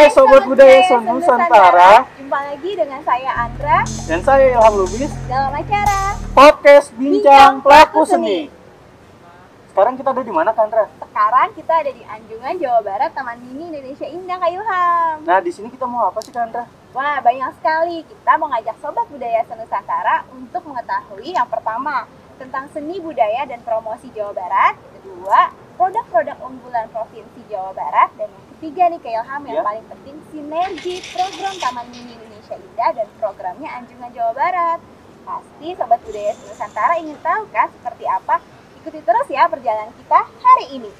Hai Sobat Budaya Nusantara. Jumpa lagi dengan saya Andra Dan saya Ilham Lubis dalam acara Podcast Bincang Pelaku Seni. Sekarang kita ada di mana, Kandra? Sekarang kita ada di Anjungan, Jawa Barat, Taman Mini Indonesia Indah, Kak Ilham. Nah, di sini kita mau apa sih, Kandra? Wah, banyak sekali. Kita mau ngajak Sobat Budaya Nusantara untuk mengetahui yang pertama tentang seni budaya dan promosi Jawa Barat. Kedua, produk-produk unggulan Provinsi Jawa Barat. Dan yang ketiga nih, Kak Ilham, yang paling penting sinergi program Taman Mini Indonesia Indah dan programnya Anjungan Jawa Barat. Pasti Sobat Budaya Nusantara ingin tahu kan seperti apa? Ikuti terus ya perjalanan kita hari ini.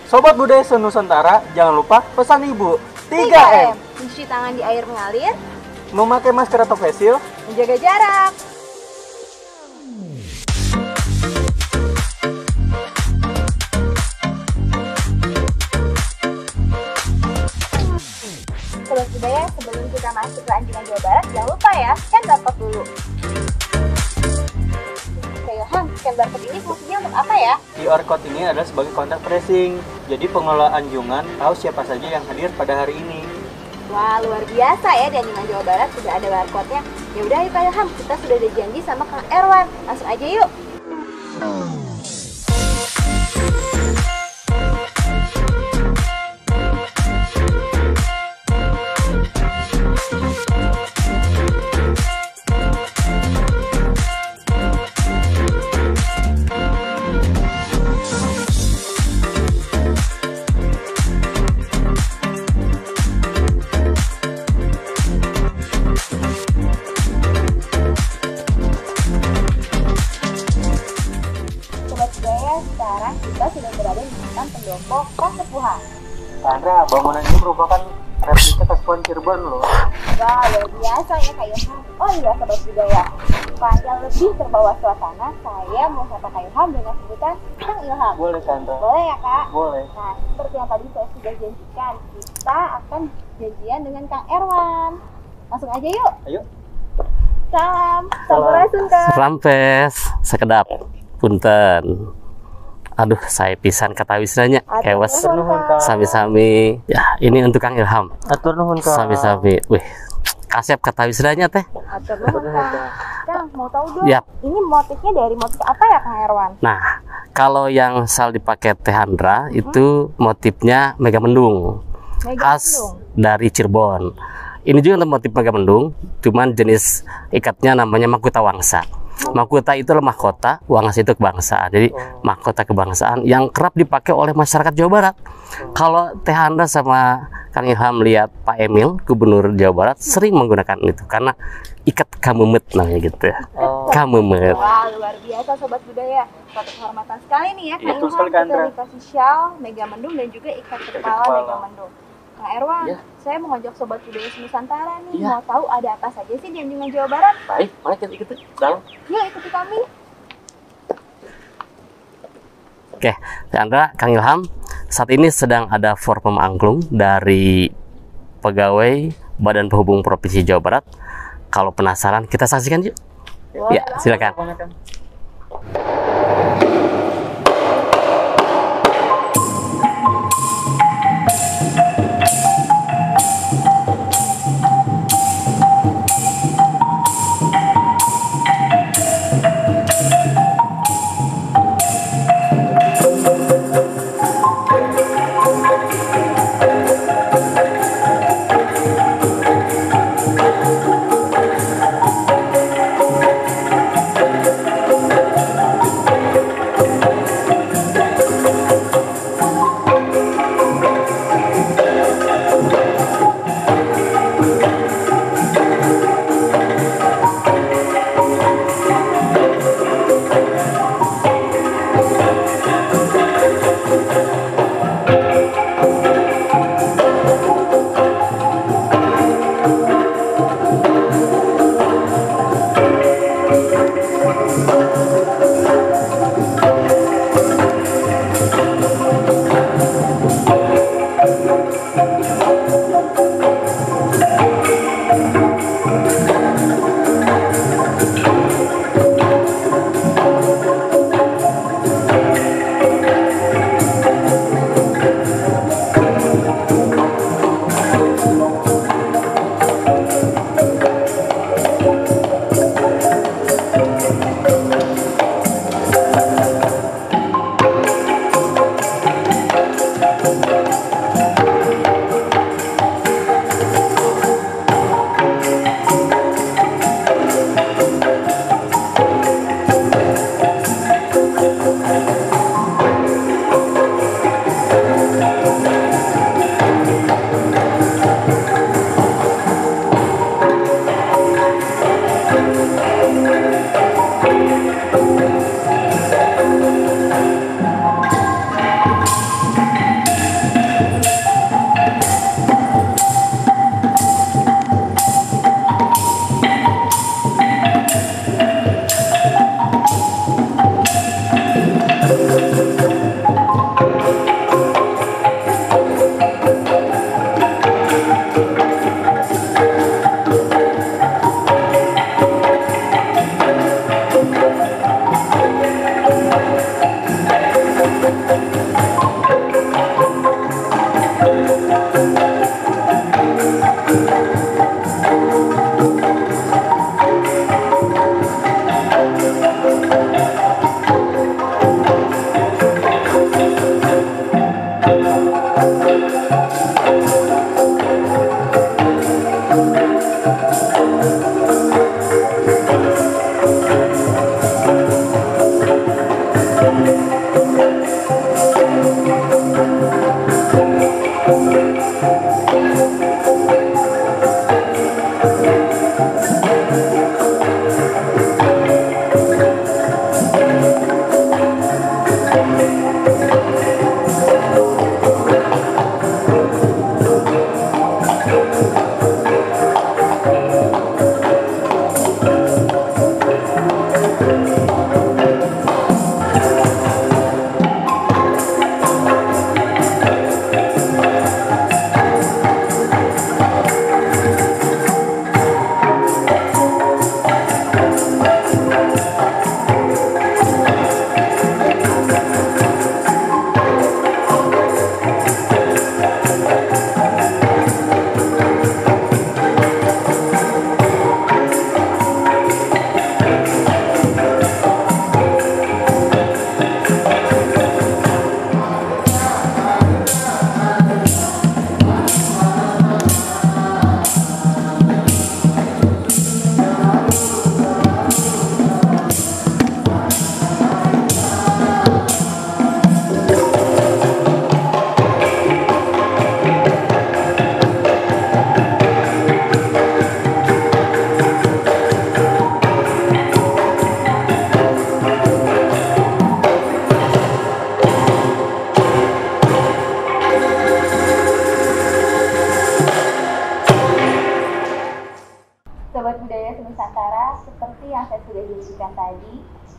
Sobat Budaya Nusantara, jangan lupa pesan ibu 3M. Cuci tangan di air mengalir, Memakai masker atau face shield, menjaga jarak. Sobat Budaya, sebelum kita masuk ke Anjungan Jawa Barat, jangan lupa ya, scan barcode dulu. Ilham, scan barcode ini fungsinya untuk apa ya? QR code ini adalah sebagai kontak tracing. Jadi pengelola Anjungan tahu siapa saja yang hadir pada hari ini. Wah, luar biasa ya, di Anjungan Jawa Barat sudah ada barcode-nya. Ya udah yuk Kak Ilham, kita sudah ada janji sama Kang Erwan. Langsung aja yuk. Sekarang kita sudah berada di depan pendopo Kasepuhan. Kandra, bangunan ini merupakan replika Kasepuhan Cirebon loh. Wah, luar biasa ya Kak Ilham. Oh iya Sobat Budaya, supaya lebih terbawa suasana, saya mau sapa Kak Ilham dengan sebutan Kang Ilham. Boleh, Kandra? Boleh ya Kak? Boleh. Nah, seperti yang tadi saya sudah janjikan, kita akan janjian dengan Kang Erwan. Langsung aja yuk. Ayo. Salam. Sampurasun Kak. Rampes, sekedap. Punten. Aduh, saya pisan kata wisnanya. Kewas. Sami-sami. Ya, ini untuk Kang Ilham. Atur nuhun, Kak. Sami-sami. Wih, kasep kata wisnanya teh. Atur nuhun Kang. Kang, mau tahu dong, Yap. ini motifnya dari motif apa ya Kang Erwan? Nah, kalau yang sal dipakai Teh Andra itu motifnya Megamendung. Khas dari Cirebon. Ini juga motif Megamendung, cuman jenis ikatnya namanya mahkota wangsa. Mahkota itu adalah mahkota, wangsa itu kebangsaan. Jadi mahkota kebangsaan yang kerap dipakai oleh masyarakat Jawa Barat. Kalau Teh Andra sama Kang Ilham lihat Pak Emil, Gubernur Jawa Barat, sering menggunakan itu karena ikat kamemet namanya gitu. Kamemet. Wah, luar biasa Sobat Budaya. Suatu kehormatan sekali nih ya Kang Ilham, sekali, Kandra. kita dikasih shawl Megamendung dan juga ikat kepala Megamendung. Kang Erwan, saya mau ngajak Sobat Budaya Nusantara nih, mau tahu ada apa saja sih di Anjungan Jawa Barat? Baik, mari kita ikuti dalam. Yuk ikuti kami. Oke, Teh Andra, Kang Ilham, saat ini sedang ada forpom angklung dari pegawai Badan Penghubung Provinsi Jawa Barat. Kalau penasaran, kita saksikan yuk. Ya, silakan.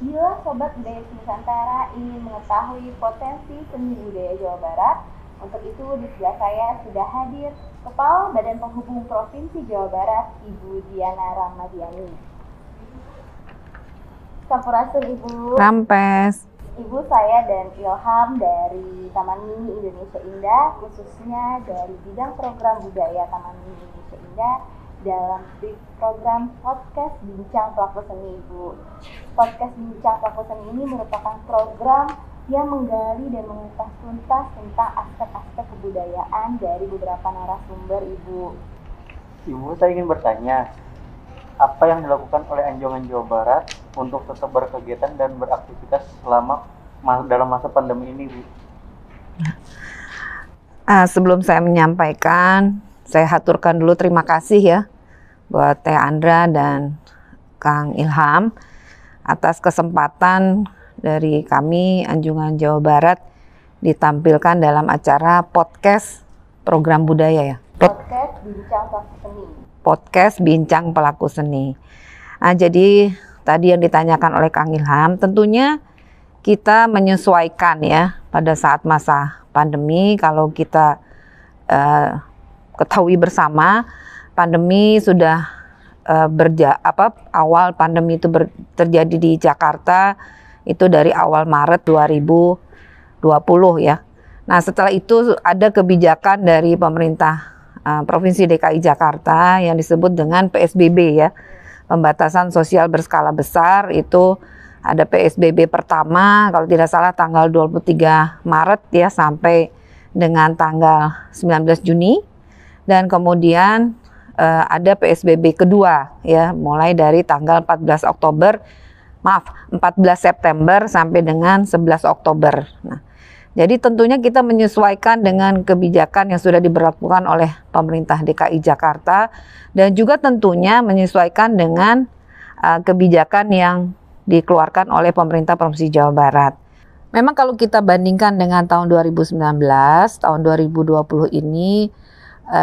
Bila Sobat Budaya Nusantara ingin mengetahui potensi seni budaya Jawa Barat, untuk itu di sebelah saya sudah hadir Kepala Badan Penghubung Provinsi Jawa Barat, Ibu Diana Ramadiani. Sampurasun Ibu. Rampes. Ibu, saya dan Ilham dari Taman Mini Indonesia Indah, khususnya dari bidang program budaya Taman Mini Indonesia Indah, dalam program Podcast Bincang Pelaku Seni, Ibu. Podcast Bincang Pelaku Seni ini merupakan program yang menggali dan mengupas tuntas tentang aspek-aspek kebudayaan dari beberapa narasumber, Ibu. Ibu, saya ingin bertanya, apa yang dilakukan oleh Anjungan Jawa Barat untuk tetap berkegiatan dan beraktivitas selama dalam masa pandemi ini, Bu? Sebelum saya menyampaikan, saya haturkan dulu terima kasih ya buat Teh Andra dan Kang Ilham atas kesempatan dari kami Anjungan Jawa Barat ditampilkan dalam acara podcast program budaya ya. Podcast Bincang Pelaku Seni. Podcast Bincang Pelaku Seni. Jadi tadi yang ditanyakan oleh Kang Ilham, tentunya kita menyesuaikan ya pada saat masa pandemi. Kalau kita ketahui bersama, pandemi sudah awal pandemi itu terjadi di Jakarta itu dari awal Maret 2020 ya. Nah, setelah itu ada kebijakan dari pemerintah Provinsi DKI Jakarta yang disebut dengan PSBB ya, pembatasan sosial berskala besar itu ada PSBB pertama kalau tidak salah tanggal 23 Maret ya sampai dengan tanggal 19 Juni, dan kemudian ada PSBB kedua ya mulai dari tanggal 14 September sampai dengan 11 Oktober. Nah, jadi tentunya kita menyesuaikan dengan kebijakan yang sudah diberlakukan oleh pemerintah DKI Jakarta dan juga tentunya menyesuaikan dengan kebijakan yang dikeluarkan oleh pemerintah Provinsi Jawa Barat. Memang kalau kita bandingkan dengan tahun 2019, tahun 2020 ini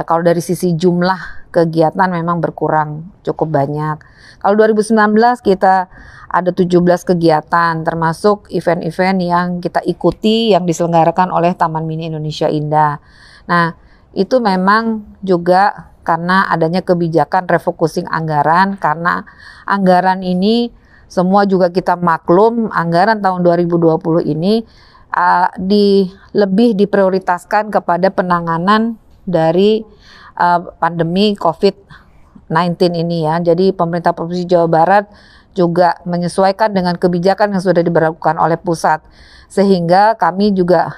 kalau dari sisi jumlah kegiatan memang berkurang cukup banyak. Kalau 2019 kita ada 17 kegiatan termasuk event-event yang kita ikuti yang diselenggarakan oleh Taman Mini Indonesia Indah. Nah, itu memang juga karena adanya kebijakan refocusing anggaran, karena anggaran ini semua juga kita maklum anggaran tahun 2020 ini lebih diprioritaskan kepada penanganan dari pandemi COVID-19 ini ya. Jadi pemerintah Provinsi Jawa Barat juga menyesuaikan dengan kebijakan yang sudah diberlakukan oleh pusat, sehingga kami juga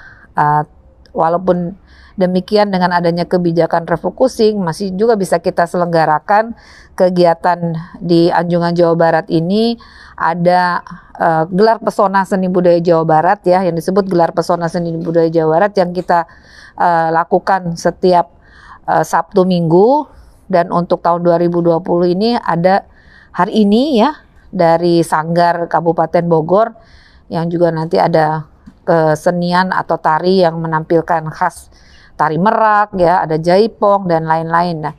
walaupun demikian dengan adanya kebijakan refocusing masih juga bisa kita selenggarakan kegiatan di Anjungan Jawa Barat ini. Ada gelar pesona seni budaya Jawa Barat ya, yang disebut gelar pesona seni budaya Jawa Barat yang kita lakukan setiap Sabtu Minggu, dan untuk tahun 2020 ini ada hari ini ya dari Sanggar Kabupaten Bogor yang juga nanti ada kesenian atau tari yang menampilkan khas tari merak ya, ada jaipong dan lain-lain. Nah,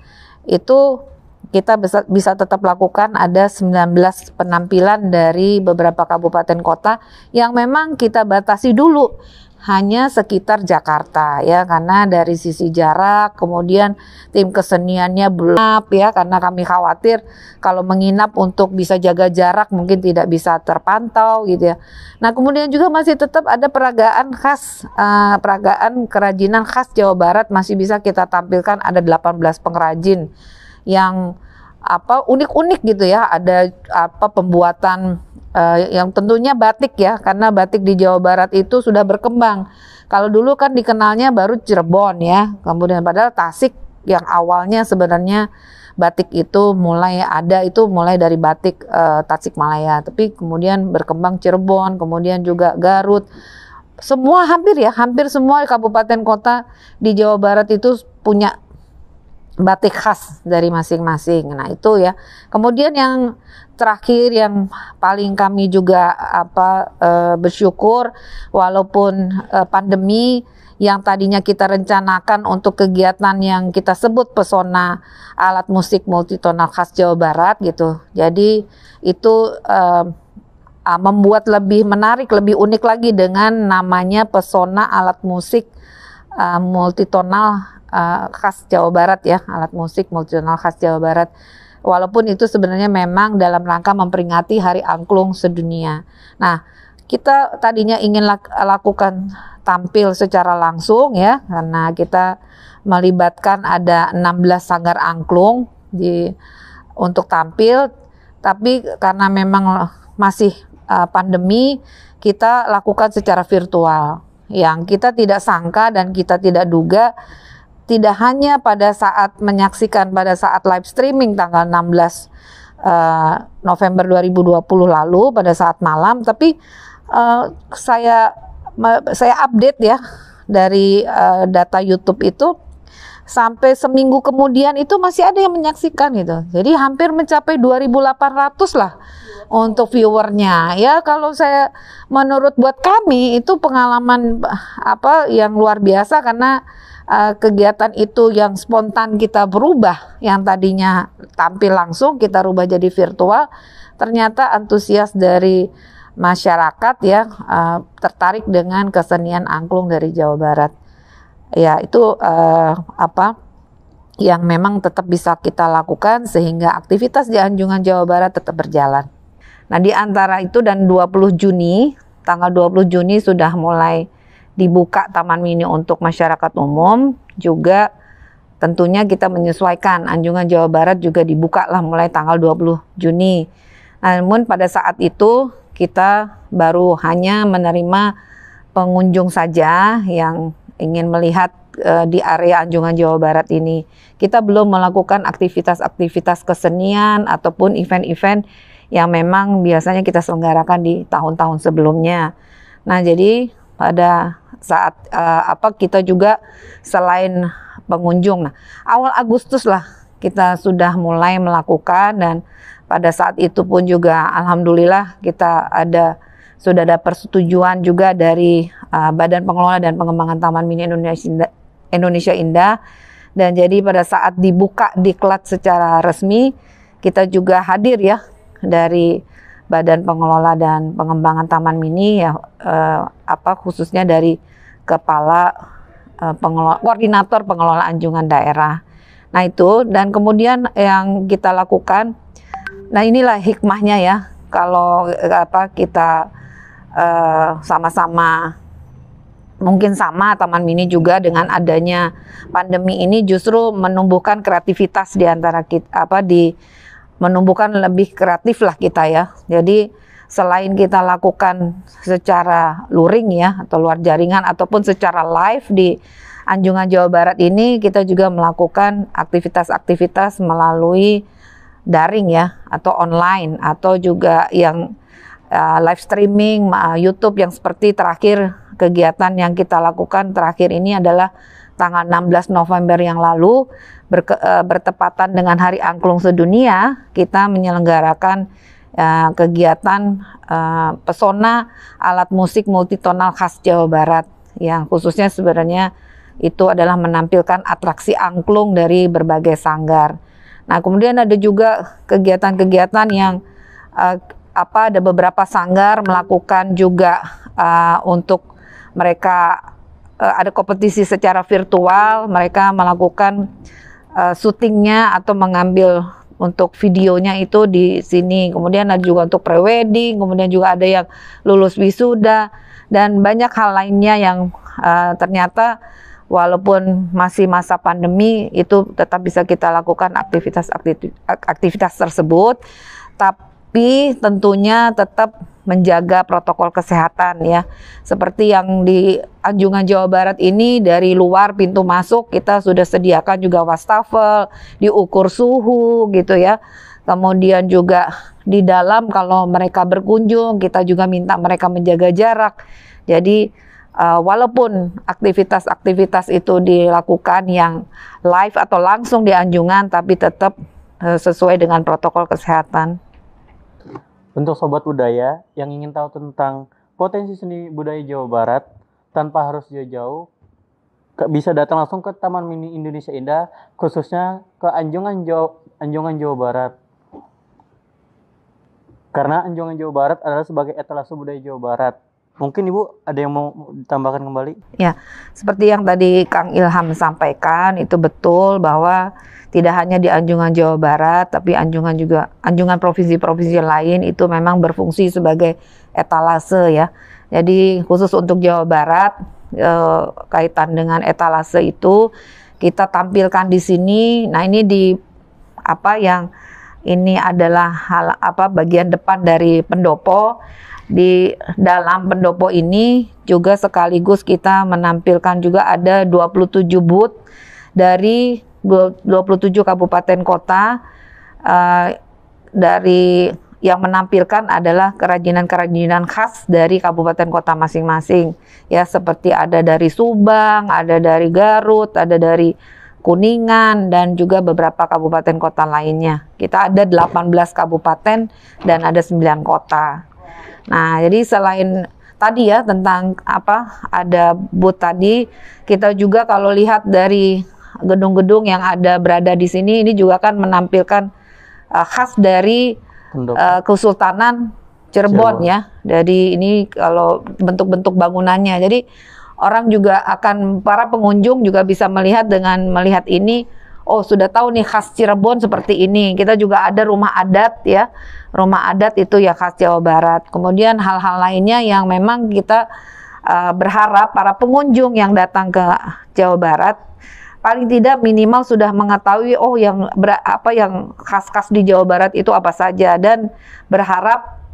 itu kita bisa tetap lakukan, ada 19 penampilan dari beberapa kabupaten kota yang memang kita batasi dulu hanya sekitar Jakarta ya, karena dari sisi jarak, kemudian tim keseniannya belum ya, karena kami khawatir kalau menginap untuk bisa jaga jarak mungkin tidak bisa terpantau gitu ya. Nah, kemudian juga masih tetap ada peragaan khas, peragaan kerajinan khas Jawa Barat masih bisa kita tampilkan, ada 18 pengrajin yang unik-unik gitu ya, ada pembuatan yang tentunya batik ya, karena batik di Jawa Barat itu sudah berkembang. Kalau dulu kan dikenalnya baru Cirebon ya, kemudian padahal Tasik yang awalnya sebenarnya batik itu mulai dari batik Tasikmalaya, tapi kemudian berkembang Cirebon, kemudian juga Garut. Semua hampir semua kabupaten kota di Jawa Barat itu punya batik khas dari masing-masing. Nah, itu ya. Kemudian yang terakhir yang paling kami juga bersyukur, walaupun pandemi yang tadinya kita rencanakan untuk kegiatan yang kita sebut pesona alat musik multitonal khas Jawa Barat gitu. Jadi itu membuat lebih menarik, lebih unik lagi dengan namanya pesona alat musik multitonal khas Jawa Barat ya, alat musik multitonal khas Jawa Barat. Walaupun itu sebenarnya memang dalam rangka memperingati Hari Angklung Sedunia. Nah, kita tadinya ingin lakukan tampil secara langsung ya, karena kita melibatkan ada 16 sanggar angklung untuk tampil, tapi karena memang masih pandemi, kita lakukan secara virtual. Yang kita tidak sangka dan kita tidak duga, tidak hanya pada saat menyaksikan pada saat live streaming tanggal 16 November 2020 lalu pada saat malam, tapi saya update ya dari data YouTube itu sampai seminggu kemudian itu masih ada yang menyaksikan gitu. Jadi hampir mencapai 2.800 lah untuk viewernya ya. Kalau menurut buat kami itu pengalaman yang luar biasa, karena kegiatan itu yang spontan kita berubah, yang tadinya tampil langsung kita rubah jadi virtual. Ternyata antusias dari masyarakat ya tertarik dengan kesenian angklung dari Jawa Barat. Ya, itu yang memang tetap bisa kita lakukan sehingga aktivitas di Anjungan Jawa Barat tetap berjalan. Nah, di antara itu dan 20 Juni, tanggal 20 Juni sudah mulai dibuka Taman Mini untuk masyarakat umum. Juga tentunya kita menyesuaikan, Anjungan Jawa Barat juga dibuka lah mulai tanggal 20 Juni. Namun pada saat itu kita baru hanya menerima pengunjung saja yang ingin melihat di area Anjungan Jawa Barat ini. Kita belum melakukan aktivitas-aktivitas kesenian ataupun event-event yang memang biasanya kita selenggarakan di tahun-tahun sebelumnya. Nah, jadi pada saat kita juga selain pengunjung, nah awal Agustus lah kita sudah mulai melakukan, dan pada saat itu pun juga alhamdulillah kita sudah ada persetujuan juga dari Badan Pengelola dan Pengembangan Taman Mini Indonesia Indah, dan jadi pada saat dibuka diklat secara resmi kita juga hadir ya dari Badan Pengelola dan Pengembangan Taman Mini ya, khususnya dari Kepala Koordinator Pengelola Anjungan Daerah. Nah itu, dan kemudian yang kita lakukan, nah inilah hikmahnya ya, kalau kita sama-sama mungkin sama Taman Mini juga dengan adanya pandemi ini justru menumbuhkan kreativitas di antara kita, menumbuhkan lebih kreatif lah kita ya. Jadi selain kita lakukan secara luring ya atau luar jaringan ataupun secara live di Anjungan Jawa Barat ini, kita juga melakukan aktivitas-aktivitas melalui daring ya atau online, atau juga yang live streaming YouTube, yang seperti terakhir kegiatan yang kita lakukan terakhir ini adalah tanggal 16 November yang lalu, bertepatan dengan Hari Angklung Sedunia, kita menyelenggarakan kegiatan pesona alat musik multitonal khas Jawa Barat, yang khususnya sebenarnya itu adalah menampilkan atraksi angklung dari berbagai sanggar. Nah, kemudian ada juga kegiatan-kegiatan yang ada beberapa sanggar melakukan juga untuk mereka ada kompetisi secara virtual, mereka melakukan syutingnya atau mengambil untuk videonya itu di sini. Kemudian ada juga untuk prewedding, kemudian juga ada yang lulus wisuda, dan banyak hal lainnya yang ternyata walaupun masih masa pandemi itu tetap bisa kita lakukan aktivitas tersebut, tapi tentunya tetap menjaga protokol kesehatan ya. Seperti yang di Anjungan Jawa Barat ini, dari luar pintu masuk kita sudah sediakan juga wastafel, diukur suhu gitu ya. Kemudian juga di dalam kalau mereka berkunjung kita juga minta mereka menjaga jarak. Jadi walaupun aktivitas-aktivitas itu dilakukan yang live atau langsung di Anjungan, tapi tetap sesuai dengan protokol kesehatan. Untuk sobat budaya yang ingin tahu tentang potensi seni budaya Jawa Barat tanpa harus jauh-jauh, bisa datang langsung ke Taman Mini Indonesia Indah, khususnya ke Anjungan Jawa Barat. Karena Anjungan Jawa Barat adalah sebagai etalase budaya Jawa Barat. Mungkin Ibu ada yang mau ditambahkan kembali? Ya, seperti yang tadi Kang Ilham sampaikan, itu betul bahwa tidak hanya di Anjungan Jawa Barat, tapi Anjungan provinsi-provinsi lain itu memang berfungsi sebagai etalase ya. Jadi khusus untuk Jawa Barat, kaitan dengan etalase itu kita tampilkan di sini. Nah ini ini adalah bagian depan dari pendopo. Di dalam pendopo ini juga sekaligus kita menampilkan juga ada 27 booth dari 27 kabupaten kota, dari yang menampilkan adalah kerajinan-kerajinan khas dari kabupaten kota masing-masing ya, seperti ada dari Subang, ada dari Garut, ada dari Kuningan, dan juga beberapa kabupaten kota lainnya. Kita ada 18 kabupaten dan ada 9 kota. Nah, jadi selain tadi ya tentang ada booth tadi, kita juga kalau lihat dari gedung-gedung yang berada di sini, ini juga kan menampilkan khas dari Kesultanan Cirebon ya. Jadi ini kalau bentuk-bentuk bangunannya. Jadi orang juga para pengunjung juga bisa melihat dengan melihat ini, oh sudah tahu nih khas Cirebon seperti ini. Kita juga ada rumah adat ya. Rumah adat itu ya khas Jawa Barat. Kemudian hal-hal lainnya yang memang kita berharap para pengunjung yang datang ke Jawa Barat paling tidak minimal sudah mengetahui yang khas-khas di Jawa Barat itu apa saja, dan berharap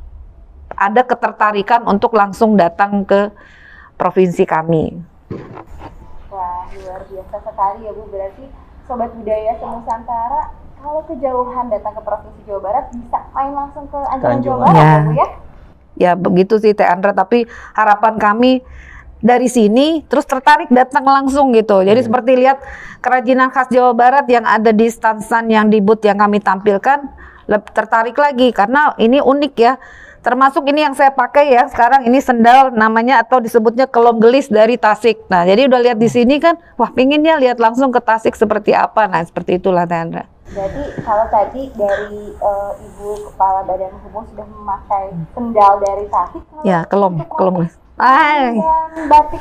ada ketertarikan untuk langsung datang ke provinsi kami. Wah, luar biasa sekali ya Bu. Berarti Sobat Budaya Senusantara kalau kejauhan datang ke Provinsi Jawa Barat bisa main langsung ke Anjungan Jawa Barat ya Bu ya? Ya begitu sih Teh Andra, tapi harapan kami dari sini terus tertarik datang langsung gitu. Jadi seperti lihat kerajinan khas Jawa Barat yang ada di stand-stand yang di booth yang kami tampilkan, tertarik lagi karena ini unik ya. Termasuk ini yang saya pakai ya sekarang, ini sendal namanya atau disebutnya kelom gelis dari Tasik. Nah jadi udah lihat di sini kan, wah pinginnya lihat langsung ke Tasik seperti apa. Nah seperti itulah Teh Andra. Jadi kalau tadi dari Ibu Kepala Badan Hukum sudah memakai sendal dari Tasik, Ya kelom gelis. Dan batik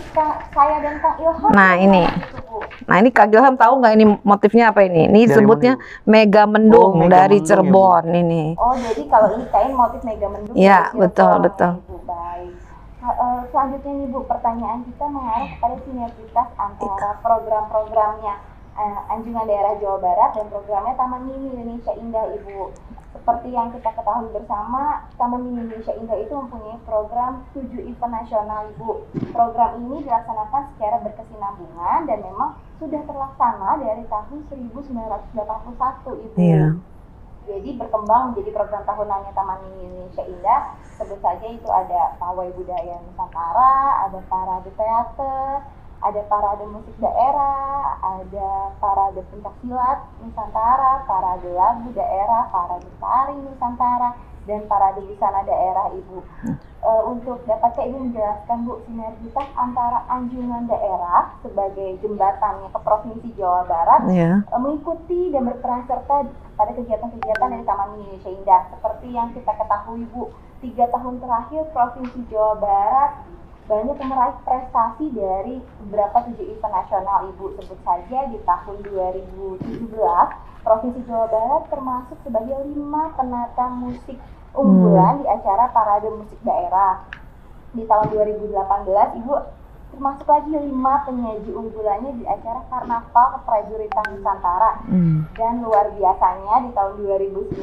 saya dan Kang Ilham. Nah ini, Kang Ilham tahu nggak ini motifnya apa ini? Ini Dari sebutnya Mega Mendung dari Mendung, Cirebon ini. Oh jadi kalau ini kain motif Mega Mendung. Ya dari betul Cirebon. betul. Ibu, baik. Selanjutnya nih Bu, pertanyaan kita mengarah kepada sinergitas antara program-programnya Anjungan Daerah Jawa Barat dan programnya Taman Mini Indonesia Indah Ibu. Seperti yang kita ketahui bersama, Taman Mini Indonesia Indah itu mempunyai program 7 event nasional Ibu. Program ini dilaksanakan secara berkesinambungan dan memang sudah terlaksana dari tahun 1981 Ibu. Iya. Jadi berkembang menjadi program tahunannya Taman Mini Indonesia Indah. Sebut saja itu ada pawai budaya Nusantara, ada parade teater, ada parade musik daerah, ada parade pencaksilat Nusantara, parade lagu daerah, parade tari Nusantara, dan parade busana daerah Ibu. Untuk dapat saya ingin menjelaskan Bu, sinergitas antara anjungan daerah sebagai jembatannya ke Provinsi Jawa Barat mengikuti dan berperan serta pada kegiatan-kegiatan dari Taman Mini Indonesia Indah. Seperti yang kita ketahui Bu, 3 tahun terakhir Provinsi Jawa Barat banyak meraih prestasi dari beberapa 7 event nasional Ibu. Sebut saja di tahun 2017 Provinsi Jawa Barat termasuk sebagai 5 penata musik unggulan di acara parade musik daerah. Di tahun 2018 Ibu termasuk lagi 5 penyaji unggulannya di acara Karnaval Keprajuritan Nusantara. Dan luar biasanya di tahun 2019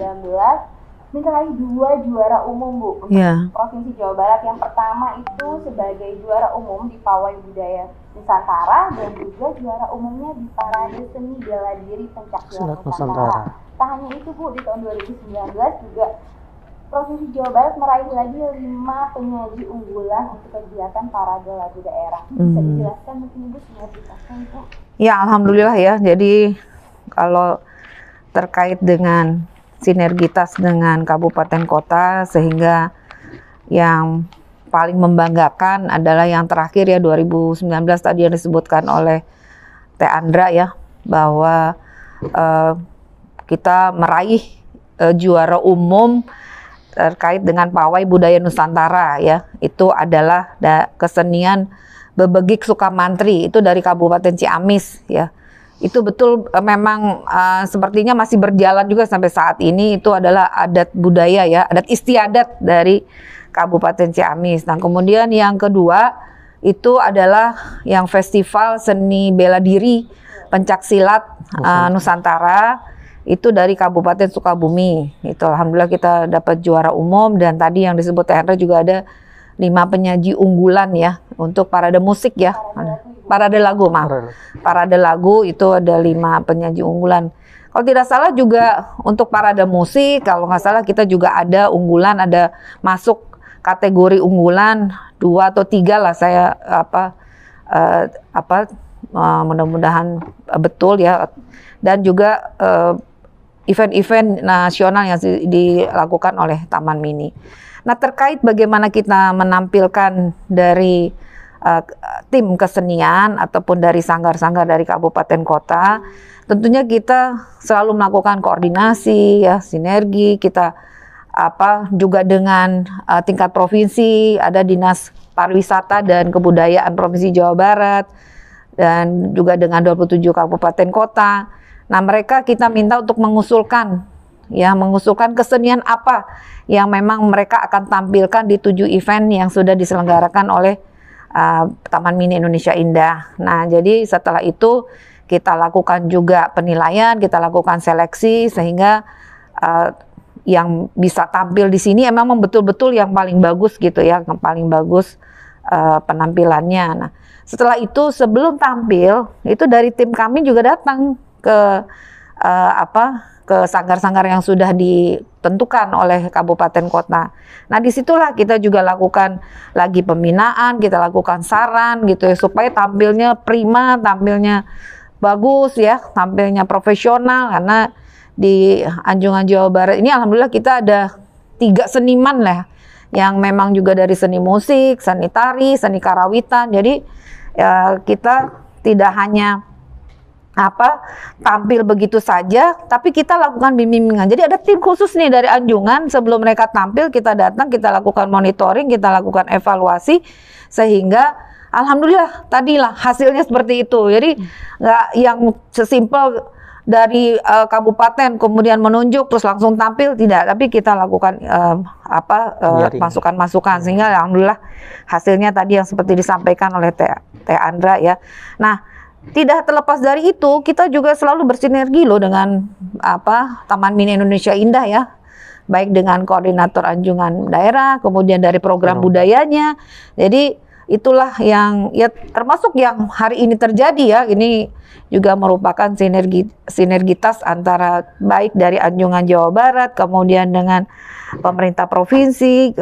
meraih 2 juara umum Bu untuk Provinsi Jawa Barat. Yang pertama itu sebagai juara umum di Pawai Budaya Nusantara dan juga juara umumnya di Parade Seni Bela Diri Pencaksilat Nusantara. Tak hanya itu Bu, di tahun 2019 juga Provinsi Jawa Barat meraih lagi 5 penyaji unggulan untuk kegiatan parade lagu daerah. Bisa dijelaskan mungkin Ibu sinergitasnya Ibu? Ya alhamdulillah ya. Jadi kalau terkait dengan sinergitas dengan kabupaten kota, sehingga yang paling membanggakan adalah yang terakhir ya 2019 tadi yang disebutkan oleh Teh Andra ya, bahwa kita meraih juara umum terkait dengan pawai budaya Nusantara ya. Itu adalah kesenian Bebegik Sukamantri, itu dari Kabupaten Ciamis ya. Itu betul memang sepertinya masih berjalan juga sampai saat ini. Itu adalah adat budaya ya, adat istiadat dari Kabupaten Ciamis. Nah kemudian yang kedua itu adalah yang Festival Seni Bela Diri Pencaksilat Nusantara, itu dari Kabupaten Sukabumi. Itu alhamdulillah kita dapat juara umum, dan tadi yang disebut Teh Andra juga ada 5 penyaji unggulan ya untuk parade musik ya. Parade lagu, maaf. Parade lagu itu ada 5 penyaji unggulan. Kalau tidak salah juga untuk parade musik, kalau nggak salah kita juga ada unggulan, ada masuk kategori unggulan 2 atau 3 lah saya mudah-mudahan betul ya. Dan juga event-event nasional yang dilakukan oleh Taman Mini. Nah terkait bagaimana kita menampilkan dari tim kesenian ataupun dari sanggar-sanggar dari kabupaten kota, tentunya kita selalu melakukan koordinasi ya, sinergi kita juga dengan tingkat provinsi, ada Dinas Pariwisata dan Kebudayaan Provinsi Jawa Barat, dan juga dengan 27 kabupaten kota. Nah mereka kita minta untuk mengusulkan kesenian apa yang memang mereka akan tampilkan di 7 event yang sudah diselenggarakan oleh Taman Mini Indonesia Indah. Nah, jadi setelah itu kita lakukan juga penilaian, kita lakukan seleksi, sehingga yang bisa tampil di sini memang betul-betul yang paling bagus gitu ya, yang paling bagus penampilannya. Nah, setelah itu sebelum tampil itu dari tim kami juga datang ke ke sanggar-sanggar yang sudah ditentukan oleh kabupaten kota. Nah, disitulah kita juga lakukan lagi pembinaan, kita lakukan saran gitu ya, supaya tampilnya prima, tampilnya bagus ya, tampilnya profesional. Karena di Anjungan Jawa Barat ini alhamdulillah kita ada 3 seniman lah, yang memang juga dari seni musik, seni tari, seni karawitan. Jadi ya, kita tidak hanya tampil begitu saja, tapi kita lakukan bimbingan. Jadi ada tim khusus nih dari Anjungan, sebelum mereka tampil kita datang, kita lakukan monitoring, kita lakukan evaluasi, sehingga alhamdulillah tadilah hasilnya seperti itu. Jadi nggak yang sesimpel dari kabupaten kemudian menunjuk terus langsung tampil, tidak, tapi kita lakukan masukan-masukan, sehingga alhamdulillah hasilnya tadi yang seperti disampaikan oleh Teh Andra ya. Nah, tidak terlepas dari itu, kita juga selalu bersinergi loh dengan Taman Mini Indonesia Indah ya, baik dengan koordinator Anjungan daerah, kemudian dari program budayanya. Jadi itulah yang ya termasuk yang hari ini terjadi ya. Ini juga merupakan sinergitas antara baik dari Anjungan Jawa Barat, kemudian dengan pemerintah provinsi,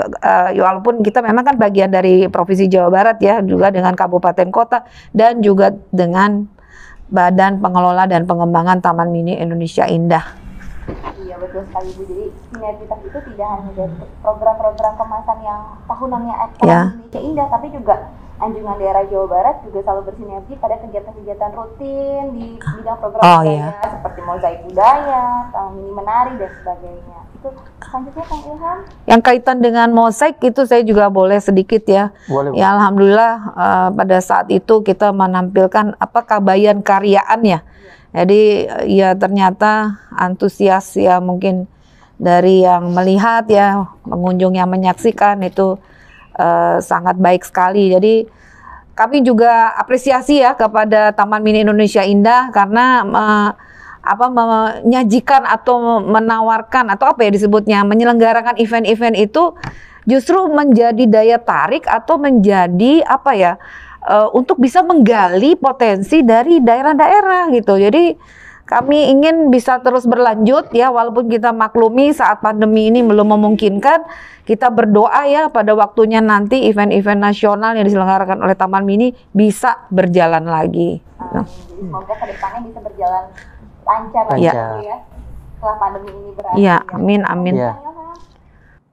walaupun kita memang kan bagian dari Provinsi Jawa Barat ya, juga dengan kabupaten kota, dan juga dengan Badan Pengelola dan Pengembangan Taman Mini Indonesia Indah. Iya, betul sekali Bu. Jadi sinergitas itu tidak hanya dari program-program kemasan yang tahunannya Taman Indonesia Indah, tapi juga Anjungan daerah Jawa Barat juga selalu bersinergi pada kegiatan-kegiatan rutin di bidang program budaya, seperti mozaik budaya, Taman Mini menari dan sebagainya. Itu selanjutnya Kang Ilham. Yang kaitan dengan mozaik itu saya juga boleh sedikit ya. Boleh. Ya alhamdulillah pada saat itu kita menampilkan kabayan karyaan ya. Jadi ya ternyata antusias ya, mungkin dari yang melihat ya, pengunjung yang menyaksikan itu sangat baik sekali. Jadi kami juga apresiasi ya kepada Taman Mini Indonesia Indah, karena menyajikan atau menawarkan atau disebutnya menyelenggarakan event-event itu justru menjadi daya tarik atau menjadi untuk bisa menggali potensi dari daerah-daerah gitu. Jadi kami ingin bisa terus berlanjut ya, walaupun kita maklumi saat pandemi ini belum memungkinkan. Kita berdoa ya pada waktunya nanti event-event nasional yang diselenggarakan oleh Taman Mini bisa berjalan lagi. Semoga kedepannya bisa berjalan lancar ya. Setelah pandemi ini berakhir. Ya, amin, amin. Ya.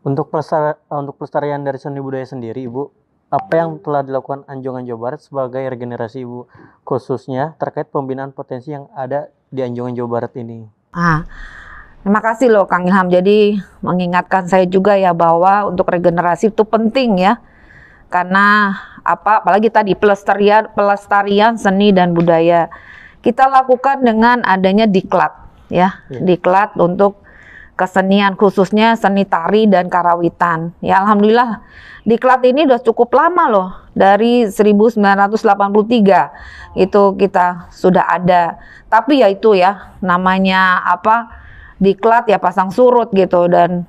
Untuk pelestarian dari seni budaya sendiri, Ibu, apa yang telah dilakukan Anjungan Jawa Barat sebagai regenerasi Ibu, khususnya terkait pembinaan potensi yang ada di Anjungan Jawa Barat ini? Terima kasih loh Kang Ilham. Jadi mengingatkan saya juga ya bahwa untuk regenerasi itu penting ya. Karena apalagi tadi pelestarian seni dan budaya. Kita lakukan dengan adanya diklat ya. Diklat untuk kesenian, khususnya seni tari dan karawitan. Ya alhamdulillah diklat ini udah cukup lama loh. Dari 1983 itu kita sudah ada. Tapi ya itu ya namanya diklat ya pasang surut gitu, dan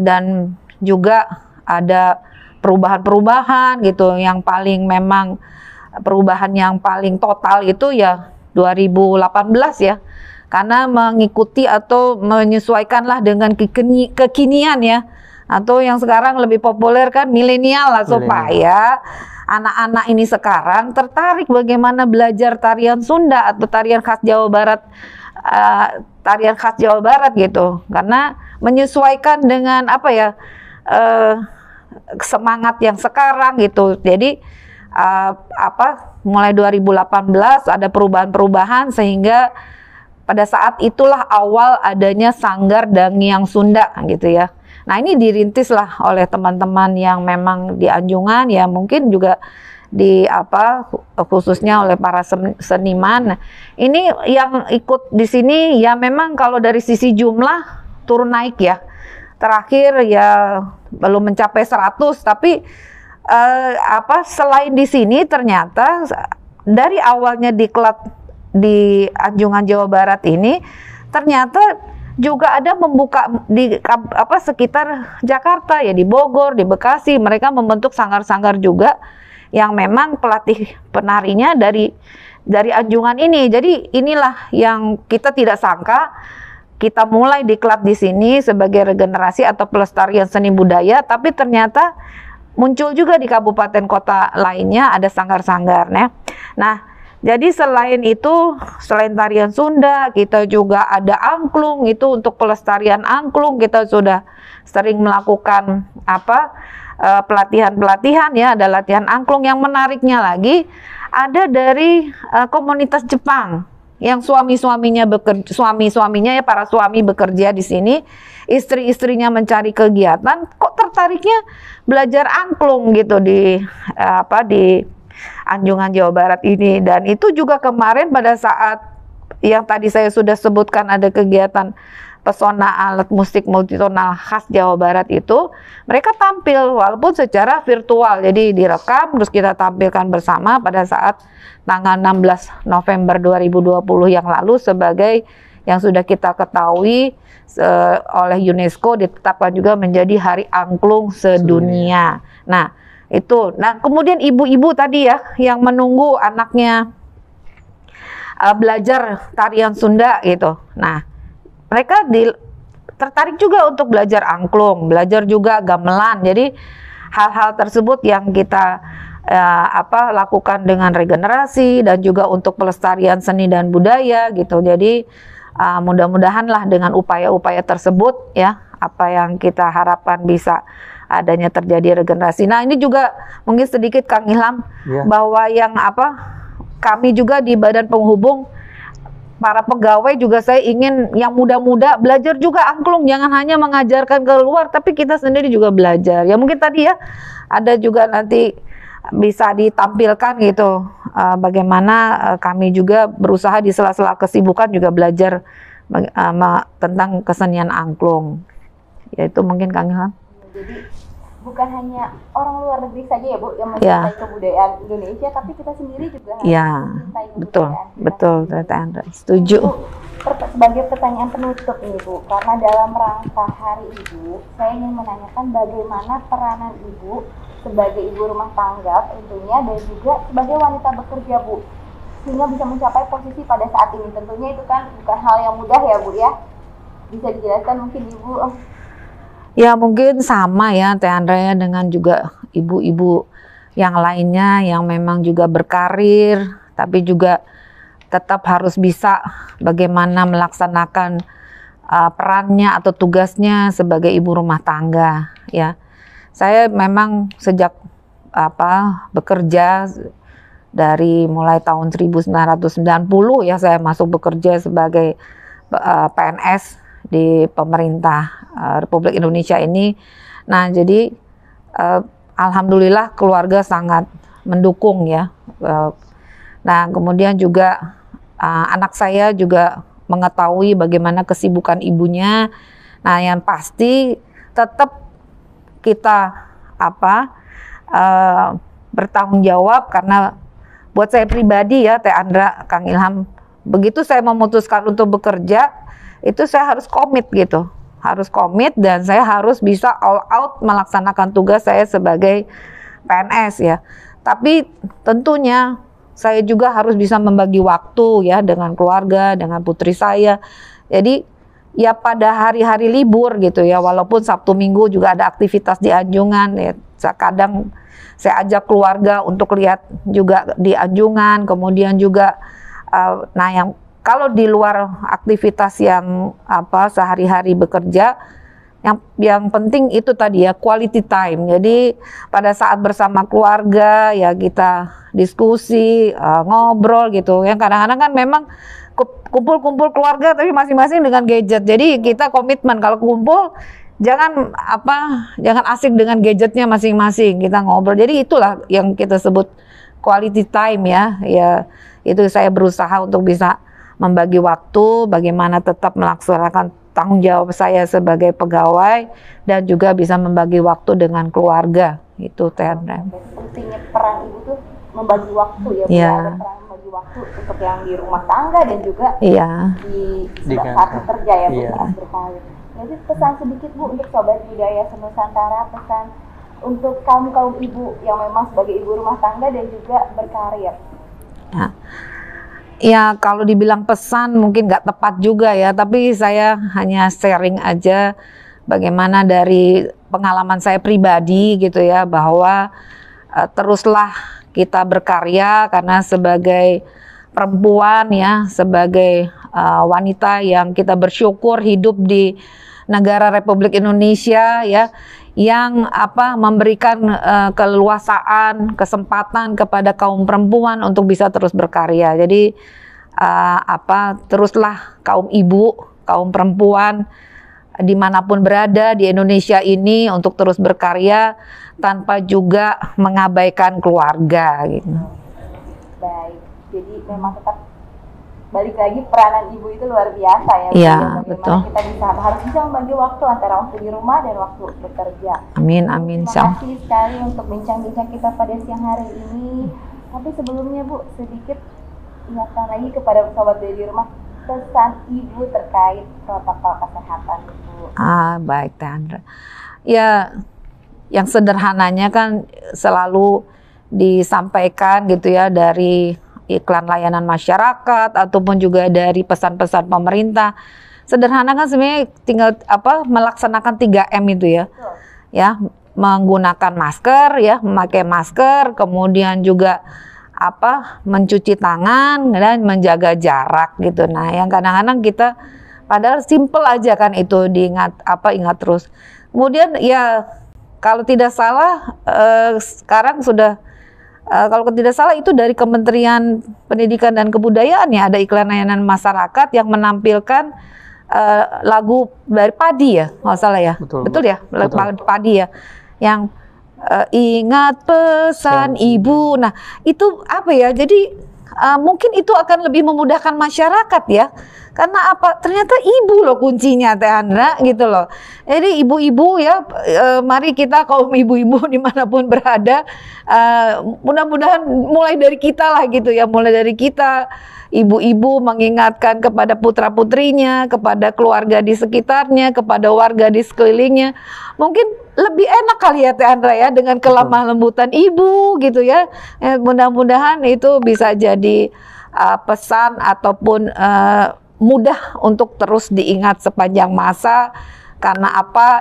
dan juga ada perubahan-perubahan gitu. Yang paling memang perubahan yang paling total itu ya 2018 ya, karena mengikuti atau menyesuaikanlah dengan kekinian ya, atau yang sekarang lebih populer kan milenial lah, supaya anak-anak ini sekarang tertarik bagaimana belajar tarian Sunda atau tarian khas Jawa Barat, gitu, karena menyesuaikan dengan semangat yang sekarang gitu. Jadi mulai 2018 ada perubahan-perubahan, sehingga pada saat itulah awal adanya Sanggar Dangiang Sunda gitu ya. Nah ini dirintislah oleh teman-teman yang memang di Anjungan ya, mungkin juga di khususnya oleh para seniman. Ini yang ikut di sini ya, memang kalau dari sisi jumlah turun naik ya. Terakhir ya belum mencapai 100, tapi selain di sini ternyata dari awalnya diklat di Anjungan Jawa Barat ini ternyata juga ada membuka di sekitar Jakarta ya, di Bogor, di Bekasi, mereka membentuk sanggar-sanggar juga yang memang pelatih penarinya dari anjungan ini. Jadi inilah yang kita tidak sangka, kita mulai diklat di sini sebagai regenerasi atau pelestarian seni budaya, tapi ternyata muncul juga di kabupaten kota lainnya ada sanggar-sanggarnya. Nah, jadi selain itu, selain tarian Sunda, kita juga ada angklung. Itu untuk pelestarian angklung kita sudah sering melakukan pelatihan-pelatihan ya, ada latihan angklung. Yang menariknya lagi ada dari komunitas Jepang yang suami-suaminya ya, para suami bekerja di sini, istri-istrinya mencari kegiatan, kok tertariknya belajar angklung gitu di Anjungan Jawa Barat ini. Dan itu juga kemarin pada saat yang tadi saya sudah sebutkan ada kegiatan pesona alat musik multitonal khas Jawa Barat itu, mereka tampil walaupun secara virtual, jadi direkam terus kita tampilkan bersama pada saat tanggal 16 November 2020 yang lalu sebagai yang sudah kita ketahui oleh UNESCO ditetapkan juga menjadi Hari Angklung Sedunia. Nah, itu. Nah, kemudian ibu-ibu tadi ya yang menunggu anaknya belajar tarian Sunda gitu. Nah, mereka tertarik juga untuk belajar angklung, belajar juga gamelan. Jadi hal-hal tersebut yang kita lakukan dengan regenerasi dan juga untuk pelestarian seni dan budaya gitu. Jadi mudah-mudahan lah dengan upaya-upaya tersebut ya, apa yang kita harapkan bisa adanya terjadi regenerasi. Nah, ini juga mungkin sedikit Kang Ilham bahwa yang kami juga di Badan Penghubung, para pegawai juga saya ingin yang muda-muda belajar juga angklung, jangan hanya mengajarkan keluar, tapi kita sendiri juga belajar. Ya mungkin tadi ya ada juga nanti bisa ditampilkan gitu bagaimana kami juga berusaha di sela-sela kesibukan juga belajar tentang kesenian angklung. Ya itu mungkin Kang Ilham. Jadi bukan hanya orang luar negeri saja ya Bu yang mencintai kebudayaan Indonesia, tapi kita sendiri juga harus mencintai kebudayaan. Betul, Tete Andra. Setuju. Bu, sebagai pertanyaan penutup ini Bu, karena dalam rangka Hari Ibu, saya ingin menanyakan bagaimana peranan Ibu sebagai ibu rumah tangga tentunya dan juga sebagai wanita bekerja Bu, sehingga bisa mencapai posisi pada saat ini. Tentunya itu kan bukan hal yang mudah ya Bu ya. Bisa dijelaskan mungkin Ibu? Ya mungkin sama ya Teh Andra ya dengan juga ibu-ibu yang lainnya yang memang juga berkarir tapi juga tetap harus bisa bagaimana melaksanakan perannya atau tugasnya sebagai ibu rumah tangga ya. Saya memang sejak bekerja dari mulai tahun 1990 ya saya masuk bekerja sebagai PNS di pemerintah Republik Indonesia ini. Nah, jadi alhamdulillah keluarga sangat mendukung ya. Nah, kemudian juga anak saya juga mengetahui bagaimana kesibukan ibunya. Nah, yang pasti tetap kita bertanggung jawab, karena buat saya pribadi ya Teh Andra, Kang Ilham, begitu saya memutuskan untuk bekerja, itu saya harus komit gitu, harus komit dan saya harus bisa all out melaksanakan tugas saya sebagai PNS ya. Tapi tentunya saya juga harus bisa membagi waktu ya dengan keluarga, dengan putri saya. Jadi ya pada hari-hari libur gitu ya, walaupun Sabtu Minggu juga ada aktivitas di Anjungan ya, kadang saya ajak keluarga untuk lihat juga di Anjungan, kemudian juga nah yang kalau di luar aktivitas yang sehari-hari bekerja, yang penting itu tadi ya quality time. Jadi pada saat bersama keluarga ya kita diskusi, ngobrol gitu. Yang kadang-kadang kan memang kumpul-kumpul keluarga tapi masing-masing dengan gadget. Jadi kita komitmen kalau kumpul jangan asik dengan gadgetnya masing-masing, kita ngobrol. Jadi itulah yang kita sebut quality time ya. Ya itu saya berusaha untuk bisa membagi waktu, bagaimana tetap melaksanakan tanggung jawab saya sebagai pegawai dan juga bisa membagi waktu dengan keluarga. Itu Teh Andra. Pentingnya peran ibu tuh membagi waktu ya, ada peran membagi waktu untuk yang di rumah tangga dan juga Iya. di saat bekerja ya Bu, Iya. saat berkarir. Jadi pesan sedikit Bu untuk Sobat Budaya Senusantara, pesan untuk kaum ibu yang memang sebagai ibu rumah tangga dan juga berkarir. Ya, kalau dibilang pesan mungkin nggak tepat juga ya, tapi saya hanya sharing aja bagaimana dari pengalaman saya pribadi gitu ya, bahwa teruslah kita berkarya karena sebagai perempuan ya, sebagai wanita yang kita bersyukur hidup di negara Republik Indonesia ya, yang memberikan keleluasaan, kesempatan kepada kaum perempuan untuk bisa terus berkarya. Jadi teruslah kaum ibu, kaum perempuan dimanapun berada di Indonesia ini untuk terus berkarya tanpa juga mengabaikan keluarga gitu. Baik, jadi memang tetap balik lagi peranan ibu itu luar biasa ya. Iya, bagaimana betul. kita harus bisa membagi waktu antara waktu di rumah dan waktu bekerja. Amin, amin. Terima kasih sekali untuk bincang-bincang kita pada siang hari ini. Tapi sebelumnya Bu, sedikit ingatkan lagi kepada sobat di rumah pesan ibu terkait protokol kesehatan Bu. Baik Teh Andra. Ya, yang sederhananya kan selalu disampaikan gitu ya dari iklan layanan masyarakat ataupun juga dari pesan-pesan pemerintah. Sederhana kan sebenarnya tinggal melaksanakan 3M itu ya. Betul. Ya, menggunakan masker ya, memakai masker, kemudian juga mencuci tangan dan menjaga jarak gitu. Nah, yang kadang-kadang kita padahal simple aja kan itu diingat ingat terus. Kemudian ya kalau tidak salah sekarang sudah kalau tidak salah itu dari Kementerian Pendidikan dan Kebudayaan ya, ada iklan layanan masyarakat yang menampilkan lagu dari Padi ya, nggak salah ya. Betul ya, lagu Padi ya, yang ingat pesan ibu. Nah itu jadi mungkin itu akan lebih memudahkan masyarakat ya, karena ternyata ibu loh kuncinya Teh Andra gitu loh. Jadi ibu-ibu ya, mari kita kaum ibu-ibu dimanapun berada, mudah-mudahan mulai dari kita lah gitu ya, mulai dari kita ibu-ibu mengingatkan kepada putra-putrinya, kepada keluarga di sekitarnya, kepada warga di sekelilingnya. Mungkin lebih enak kali ya Teh Andra ya, dengan kelemah lembutan ibu gitu ya. Mudah-mudahan itu bisa jadi pesan ataupun mudah untuk terus diingat sepanjang masa. Karena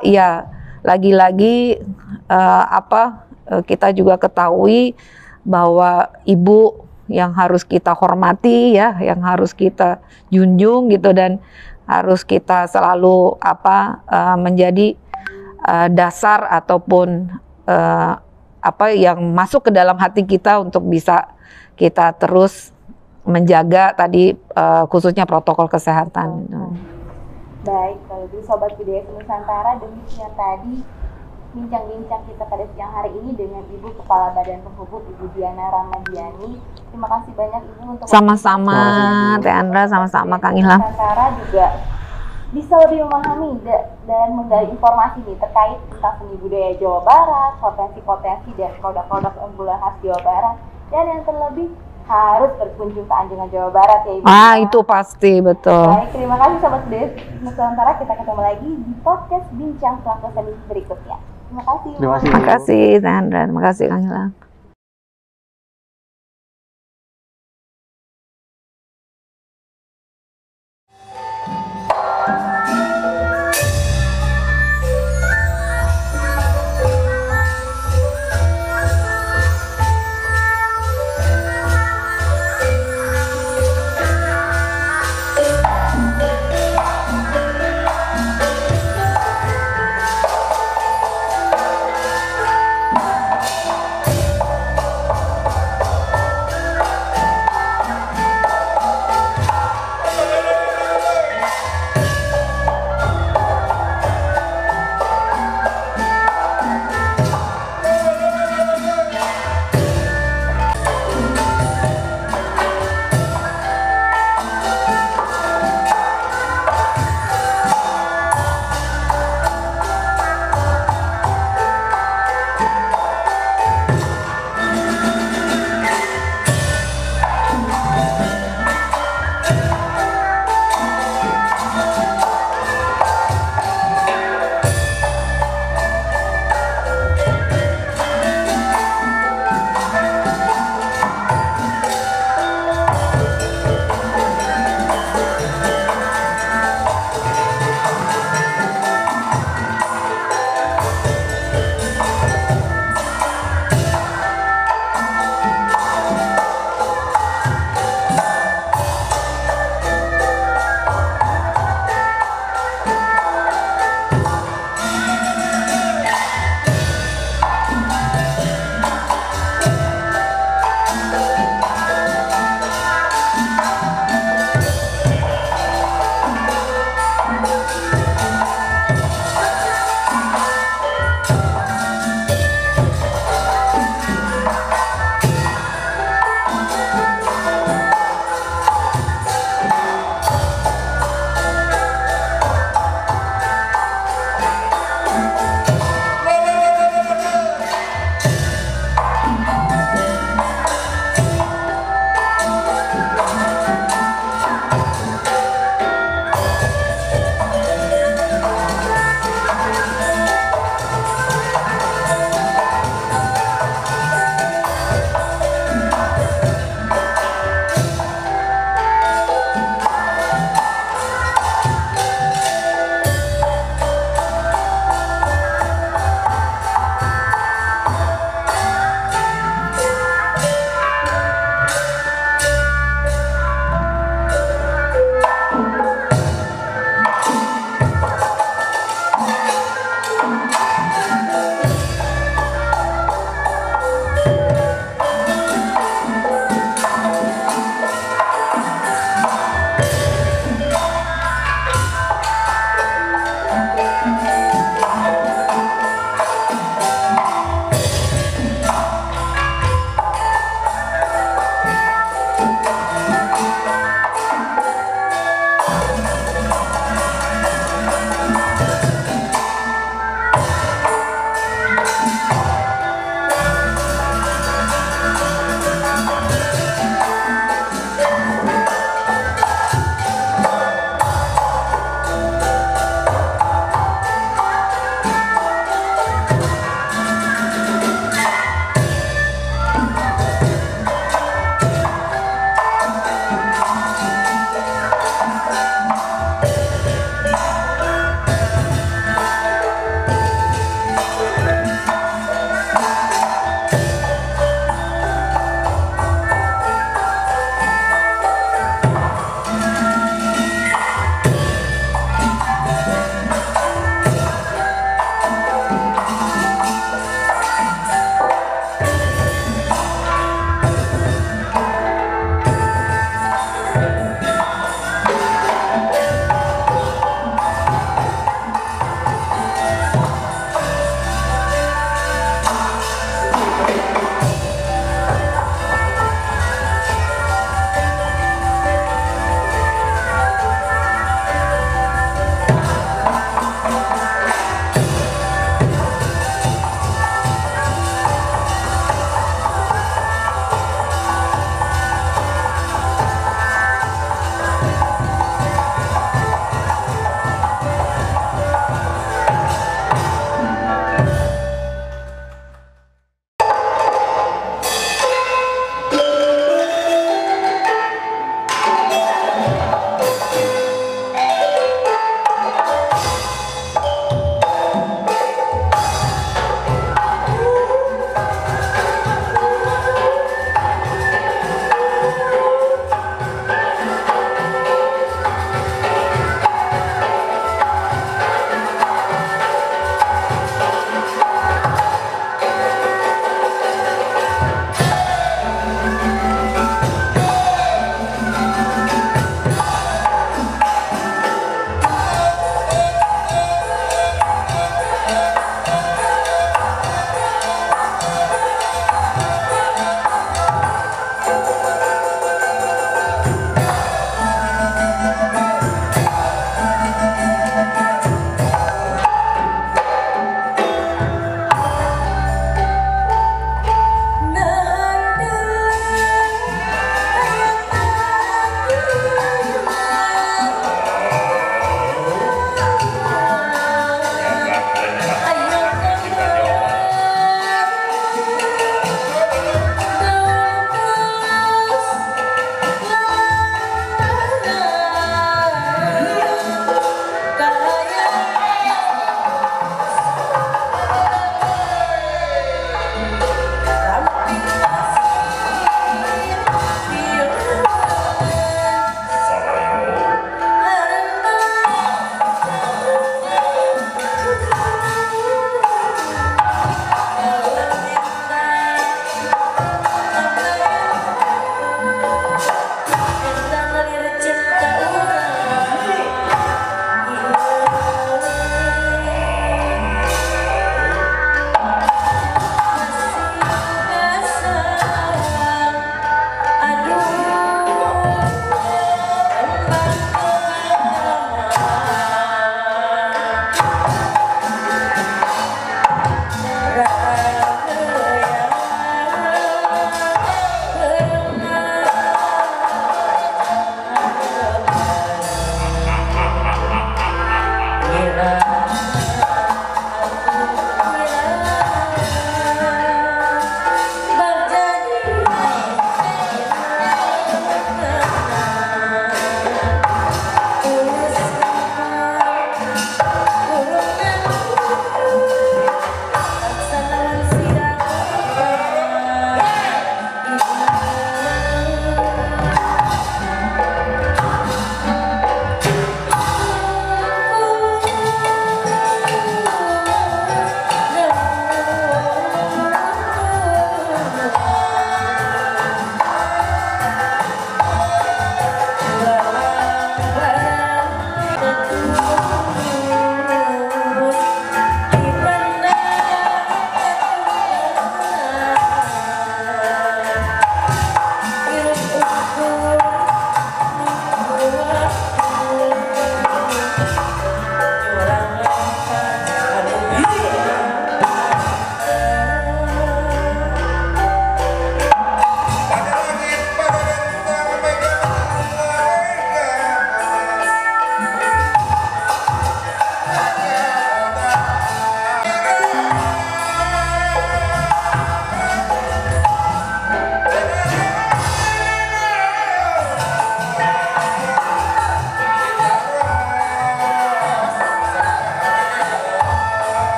ya lagi-lagi kita juga ketahui bahwa ibu yang harus kita hormati ya, yang harus kita junjung gitu, dan harus kita selalu menjadi dasar ataupun yang masuk ke dalam hati kita untuk bisa kita terus menjaga tadi khususnya protokol kesehatan. Baik, kalau gitu Sobat Budaya Senusantara, demikian tadi bincang-bincang kita pada siang hari ini dengan Ibu Kepala Badan Penghubung Ibu Diana Ramadiani. Terima kasih banyak Ibu untuk sama-sama Teh Andra, sama-sama Kang Ilham. Senusantara juga bisa lebih memahami dan menggali informasi nih terkait tentang seni budaya Jawa Barat, potensi-potensi dan produk-produk unggulan khas Jawa Barat, dan yang terlebih harus berkunjung ke Anjungan Jawa Barat ya Ibu. Itu pasti, betul. Baik, terima kasih Sobat Budaya Nusantara. Kita ketemu lagi di podcast Bincang Pelaku Seni berikutnya. Terima kasih. Terima kasih Teh Andra, terima kasih Kang Ilham.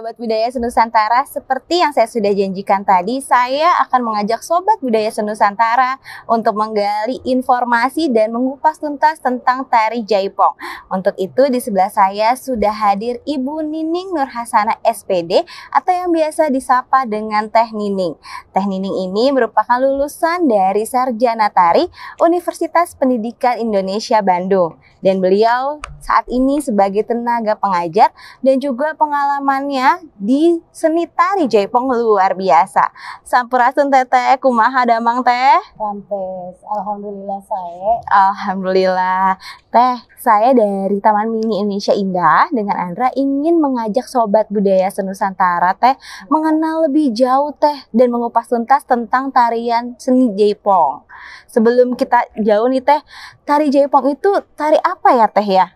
Sobat Budaya Senusantara, seperti yang saya sudah janjikan tadi, saya akan mengajak Sobat Budaya Senusantara untuk menggali informasi dan mengupas tuntas tentang tari Jaipong. Untuk itu di sebelah saya sudah hadir Ibu Nining Nurhasana SPD atau yang biasa disapa dengan Teh Nining. Teh Nining ini merupakan lulusan dari Sarjana Tari Universitas Pendidikan Indonesia Bandung. Dan beliau saat ini sebagai tenaga pengajar dan juga pengalamannya di seni tari Jaipong luar biasa. Sampurasun Teteh, kumaha damang Teh? Rampes, alhamdulillah saya. Alhamdulillah. Teh, saya dari Taman Mini Indonesia Indah dengan Andra ingin mengajak Sobat Budaya Senusantara Teh mengenal lebih jauh Teh dan mengupas tuntas tentang tarian seni Jaipong. Sebelum kita jauh nih Teh, tari Jaipong itu tari apa ya Teh ya?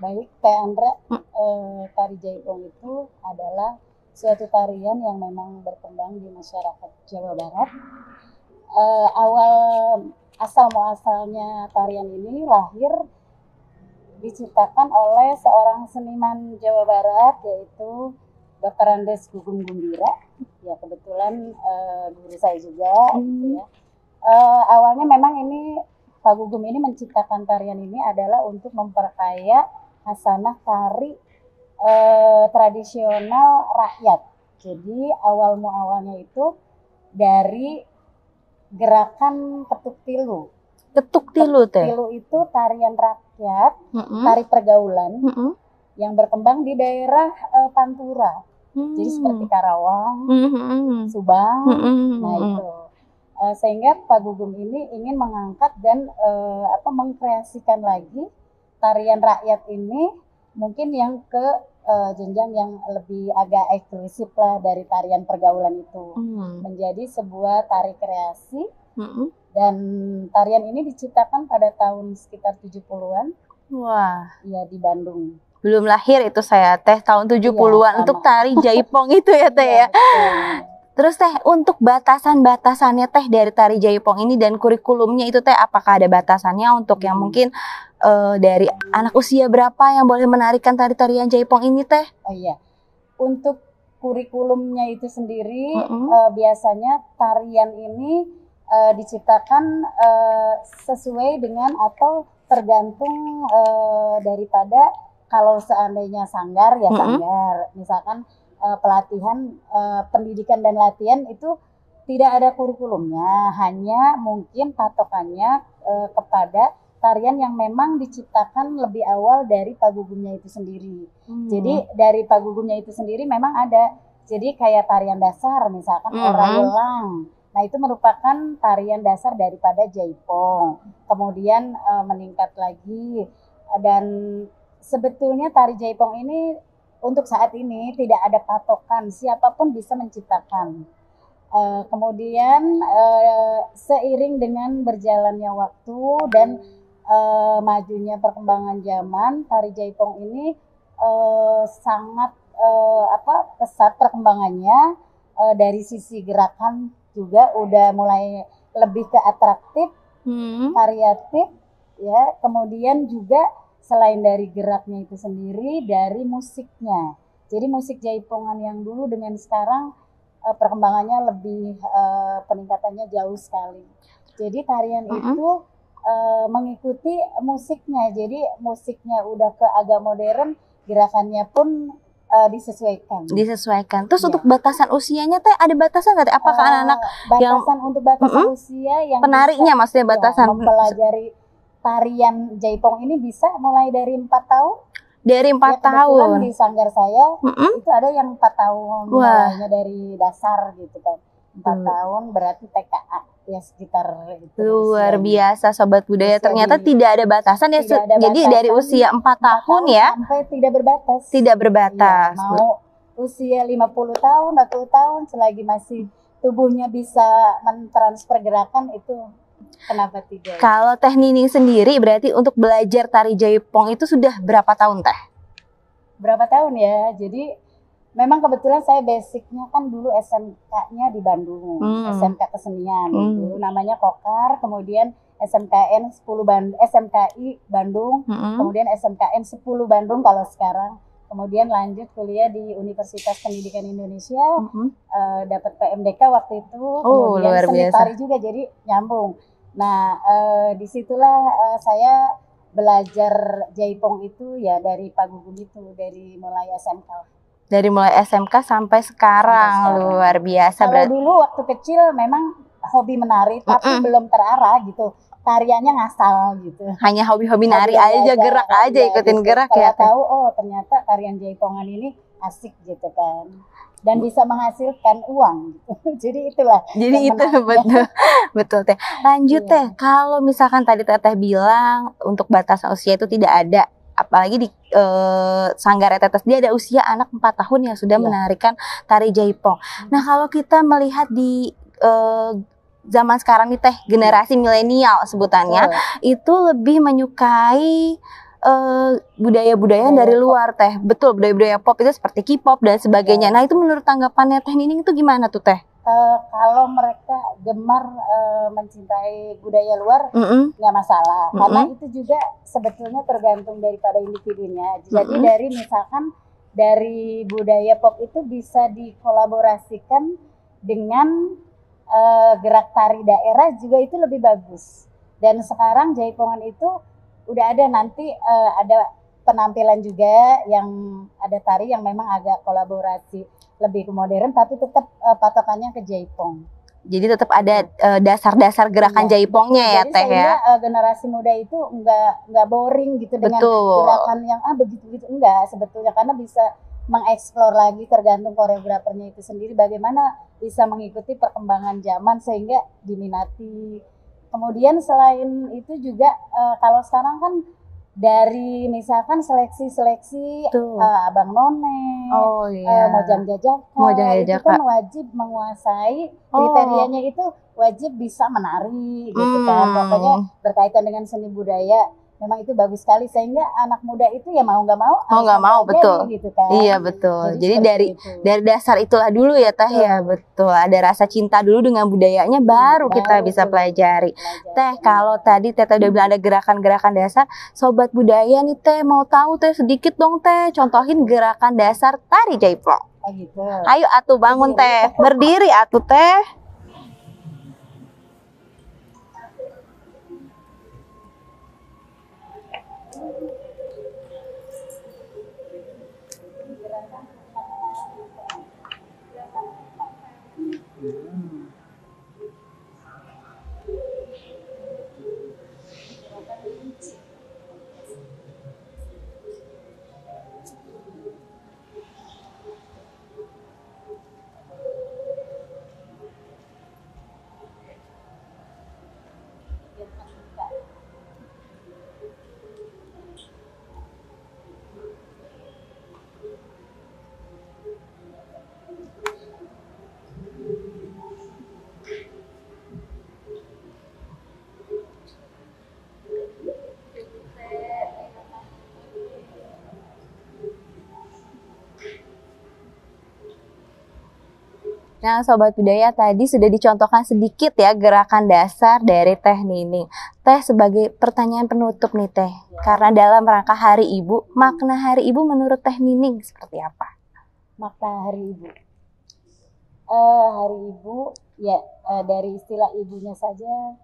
Baik Teh Andra, tari Jaipong itu adalah suatu tarian yang memang berkembang di masyarakat Jawa Barat. Asal muasalnya tarian ini lahir diciptakan oleh seorang seniman Jawa Barat, yaitu Dr. Andes Gugum Gumbira. Ya kebetulan guru saya juga. Gitu ya. Awalnya memang ini Pak Gugum ini menciptakan tarian ini adalah untuk memperkaya hasanah tari tradisional rakyat. Jadi awalnya itu dari gerakan ketuk tilu. Ketuk tilu Teh. Ketuk tilu itu tarian rakyat, tari pergaulan yang berkembang di daerah Pantura. Jadi seperti Karawang, Subang, nah itu. Sehingga Pak Gugum ini ingin mengangkat dan mengkreasikan lagi tarian rakyat ini mungkin yang ke jenjang yang lebih agak eksklusif lah dari tarian pergaulan itu, menjadi sebuah tari kreasi. Dan tarian ini diciptakan pada tahun sekitar 70-an. Wah, ya di Bandung. Belum lahir itu saya Teh, tahun 70-an untuk tari Jaipong itu ya Teh ya. Terus Teh, untuk batasan-batasannya Teh dari tari Jaipong ini dan kurikulumnya itu Teh, apakah ada batasannya untuk yang mungkin dari anak usia berapa yang boleh menarikan tari-tarian Jaipong ini Teh? Oh iya, untuk kurikulumnya itu sendiri biasanya tarian ini diciptakan sesuai dengan atau tergantung daripada kalau seandainya sanggar ya sanggar, misalkan pelatihan, pendidikan dan latihan itu tidak ada kurikulumnya, hanya mungkin patokannya kepada tarian yang memang diciptakan lebih awal dari Pak Gugumnya itu sendiri. Jadi dari Pak Gugumnya itu sendiri memang ada, jadi kayak tarian dasar misalkan Ora Welang. Nah itu merupakan tarian dasar daripada Jaipong. Kemudian meningkat lagi, dan sebetulnya tari Jaipong ini untuk saat ini tidak ada patokan, siapapun bisa menciptakan. Kemudian seiring dengan berjalannya waktu dan majunya perkembangan zaman, tari Jaipong ini sangat pesat perkembangannya. Dari sisi gerakan juga udah mulai lebih ke atraktif, variatif, ya. Kemudian juga selain dari geraknya itu sendiri, dari musiknya. Jadi musik Jaipongan yang dulu dengan sekarang perkembangannya lebih peningkatannya jauh sekali. Jadi tarian itu mengikuti musiknya. Jadi musiknya udah ke agak modern, gerakannya pun disesuaikan. Terus untuk batasan usianya Teh, ada batasan nggak Teh? Apakah anak-anak yang untuk batasan usia yang penariknya maksudnya batasan mempelajari tarian Jaipong ini bisa mulai dari 4 tahun? Dari 4 tahun. Di sanggar saya itu ada yang 4 tahun mulainya dari dasar gitu kan. 4 tahun berarti TKA ya sekitar itu. Luar biasa Sobat Budaya, ternyata tidak ada batasan ya. Jadi dari usia 4 tahun ya sampai tidak berbatas. Tidak berbatas. Ya, mau usia 50 tahun, 40 tahun selagi masih tubuhnya bisa mentransfer gerakan itu kenapa tidak? Kalau Teh Nining sendiri berarti untuk belajar tari Jaipong itu sudah berapa tahun Teh? Berapa tahun ya? Jadi memang kebetulan saya basicnya kan dulu SMK-nya di Bandung, SMK Kesenian, dulu namanya Kokar, kemudian SMKI Bandung, kemudian SMKN 10 Bandung kalau sekarang, kemudian lanjut kuliah di Universitas Pendidikan Indonesia, dapat PMDK waktu itu, kemudian luar seni biasa. tari juga, jadi nyambung. Nah, disitulah saya belajar jaipong itu ya dari Pak Gugum itu, dari mulai SMK. Dari mulai SMK sampai sekarang, luar biasa. Kalau dulu waktu kecil memang hobi menari, tapi belum terarah gitu. Tariannya ngasal gitu. Hanya hobi-hobi nari aja, gerak aja, ikutin gitu. gerak Setelah ya. tahu, oh ternyata tarian jaipongan ini asik gitu kan. Dan bisa menghasilkan uang gitu. Jadi itulah. Jadi itu betul, betul Teh. Lanjut Teh, kalau misalkan tadi Teteh bilang untuk batasan usia itu tidak ada, apalagi di Sanggar Teteh dia ada usia anak 4 tahun yang sudah menarikan tari jaipong. Nah kalau kita melihat di zaman sekarang nih Teh, generasi milenial sebutannya, itu lebih menyukai budaya-budaya dari luar Teh. Betul, budaya-budaya pop itu seperti K-pop dan sebagainya. Nah itu menurut tanggapannya Teh Nining itu gimana tuh Teh? Kalau mereka gemar mencintai budaya luar, nggak masalah. Karena itu juga sebetulnya tergantung daripada individunya. Jadi dari misalkan dari budaya pop itu bisa dikolaborasikan dengan gerak tari daerah juga itu lebih bagus. Dan sekarang jaipongan itu udah ada nanti ada penampilan juga yang ada tari yang memang agak kolaborasi lebih ke modern tapi tetap patokannya ke jaipong. Jadi tetap ada dasar-dasar gerakan jaipongnya ya Teh ya. Generasi muda itu nggak boring gitu dengan gerakan yang begitu-begitu, enggak sebetulnya, karena bisa mengeksplor lagi tergantung koreografernya itu sendiri bagaimana bisa mengikuti perkembangan zaman sehingga diminati. Kemudian selain itu juga kalau sekarang kan dari misalkan seleksi-seleksi Abang None, Mojang Jajaka, itu kan wajib menguasai kriterianya, itu wajib bisa menari gitu kan. Pokoknya berkaitan dengan seni budaya memang itu bagus sekali sehingga anak muda itu ya mau nggak mau betul gitu kan. Iya betul. Jadi dari dasar itulah dulu ya Teh ya, betul. Ada rasa cinta dulu dengan budayanya baru kita bisa pelajari. Teh kalau tadi Teh udah bilang ada gerakan-gerakan dasar, sobat budaya nih Teh mau tahu Teh sedikit dong Teh, contohin gerakan dasar tari jaipong. Gitu. Ayo atuh bangun Teh, berdiri atuh Teh. Nah, Sobat Budaya tadi sudah dicontohkan sedikit ya gerakan dasar dari Teh Nining. Teh, sebagai pertanyaan penutup nih Teh, karena dalam rangka Hari Ibu, makna Hari Ibu menurut Teh Nining seperti apa? Makna Hari Ibu? Hari Ibu, ya dari istilah ibunya saja,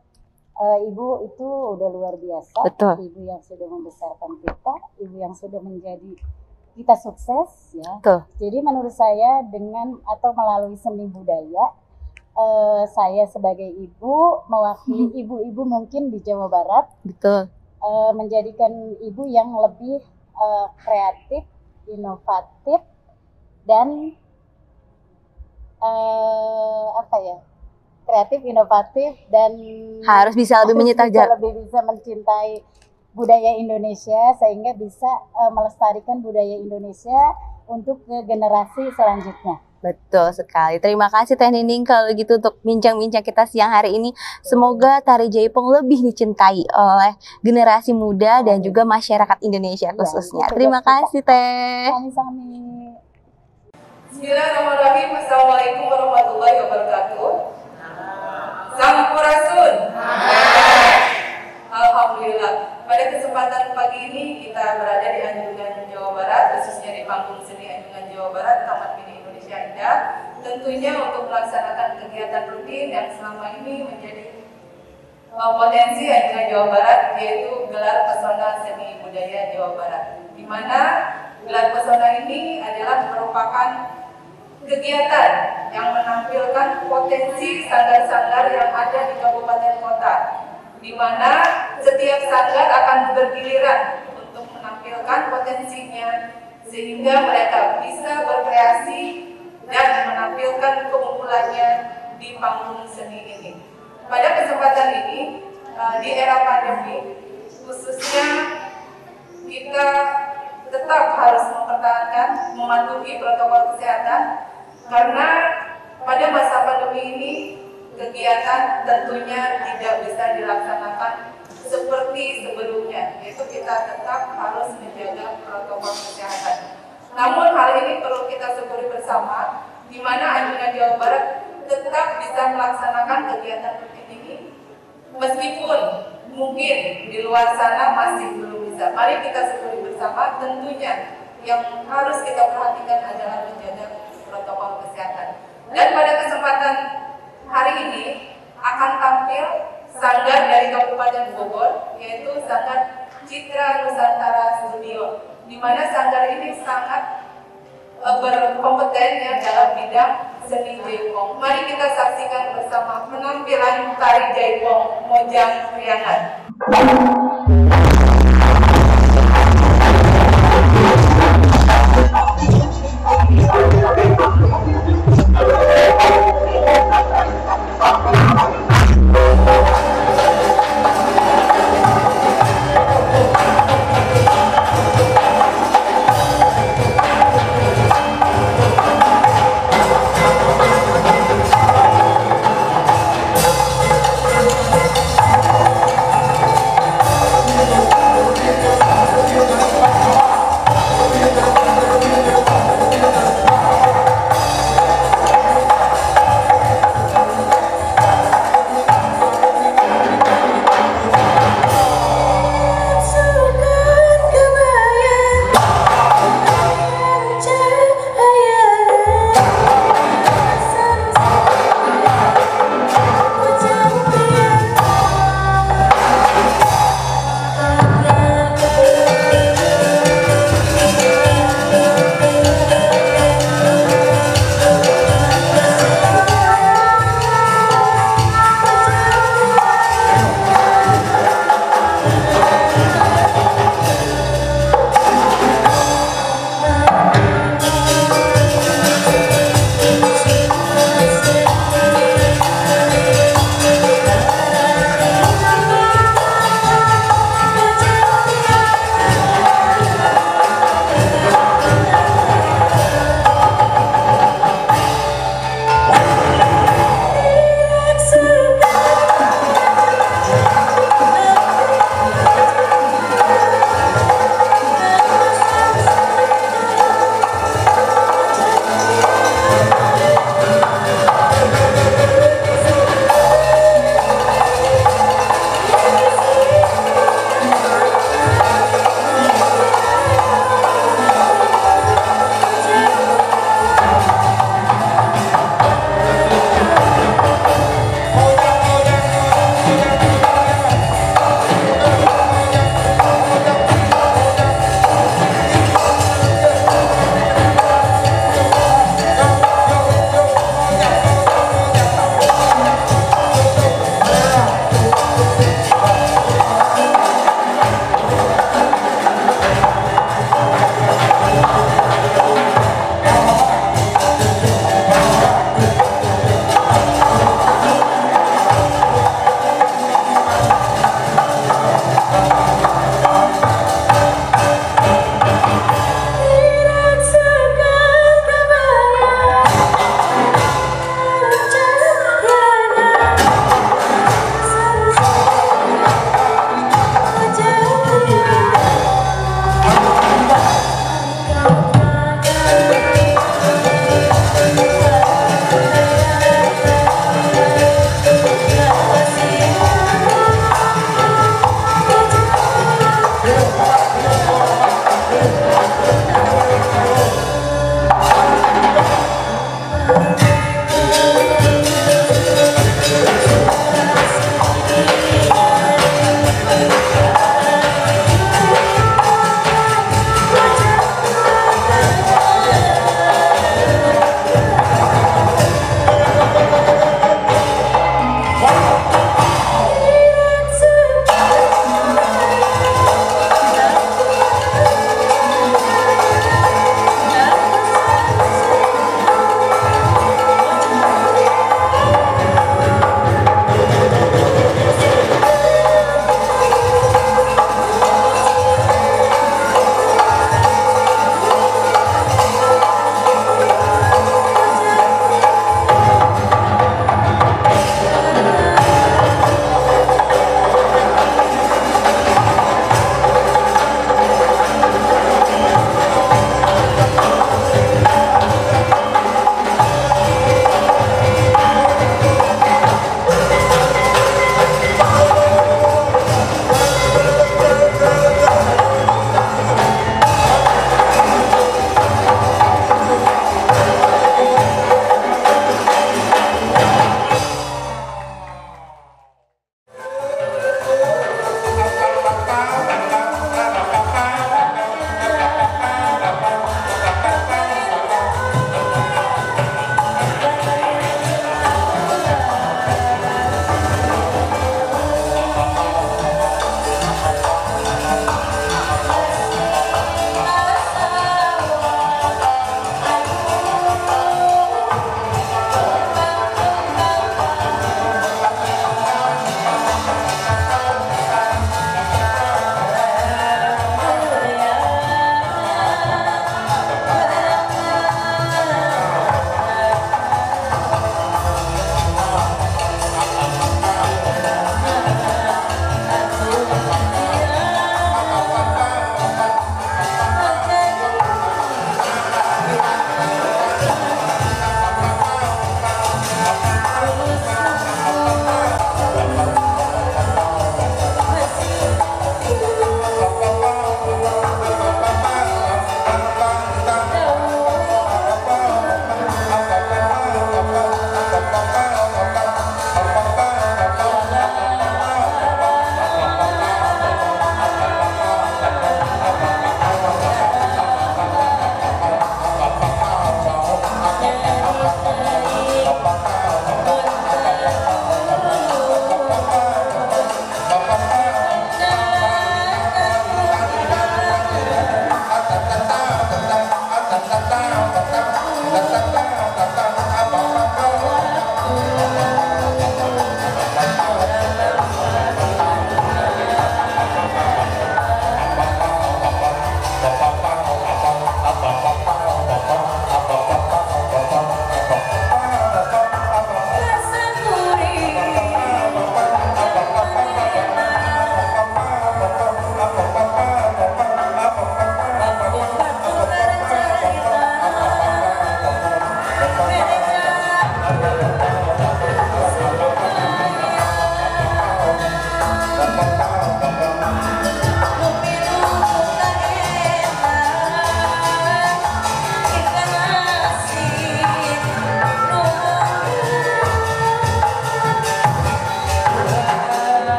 ibu itu udah luar biasa. Betul. Ibu yang sudah membesarkan kita, ibu yang sudah menjadi kita sukses ya. Betul. Jadi menurut saya dengan atau melalui seni budaya, saya sebagai ibu mewakili ibu-ibu mungkin di Jawa Barat. Betul. Menjadikan ibu yang lebih kreatif, inovatif dan kreatif, inovatif dan harus bisa lebih mencintai budaya Indonesia sehingga bisa melestarikan budaya Indonesia untuk ke generasi selanjutnya. Betul sekali. Terima kasih Teh Nining kalau gitu untuk bincang-bincang kita siang hari ini. Semoga tari jaipong lebih dicintai oleh generasi muda dan juga masyarakat Indonesia khususnya. Terima kasih Teh. Sami-sami. Bismillahirrahmanirrahim. Assalamualaikum warahmatullahi wabarakatuh. Sampurasun. Alhamdulillah. pada kesempatan pagi ini kita berada di Anjungan, Jawa Barat, khususnya di Panggung Seni Anjungan, Jawa Barat, Taman Mini Indonesia Indah, tentunya untuk melaksanakan kegiatan rutin yang selama ini menjadi potensi Anjungan Jawa Barat, yaitu gelar pesona seni budaya Jawa Barat, di mana gelar pesona ini adalah merupakan kegiatan yang menampilkan potensi sanggar-sanggar yang ada di kabupaten kota, di mana setiap sanggar akan bergiliran untuk menampilkan potensinya sehingga mereka bisa berkreasi dan menampilkan keunggulannya di panggung seni ini. Pada kesempatan ini, di era pandemi, khususnya kita tetap harus mempertahankan, mematuhi protokol kesehatan, karena pada masa pandemi ini kegiatan tentunya tidak bisa dilaksanakan seperti sebelumnya, yaitu kita tetap harus menjaga protokol kesehatan. Namun hal ini perlu kita syukuri bersama, di mana Anjungan Jawa Barat tetap bisa melaksanakan kegiatan rutin ini, meskipun mungkin di luar sana masih belum bisa. Mari kita syukuri bersama, tentunya yang harus kita perhatikan adalah menjaga protokol kesehatan. Dan pada kesempatan hari ini akan tampil sanggar dari Kabupaten Bogor, yaitu Sanggar Citra Nusantara Studio, di mana sanggar ini sangat berkompeten ya dalam bidang seni jaipong. Mari kita saksikan bersama penampilan tari jaipong Mojang Priangan.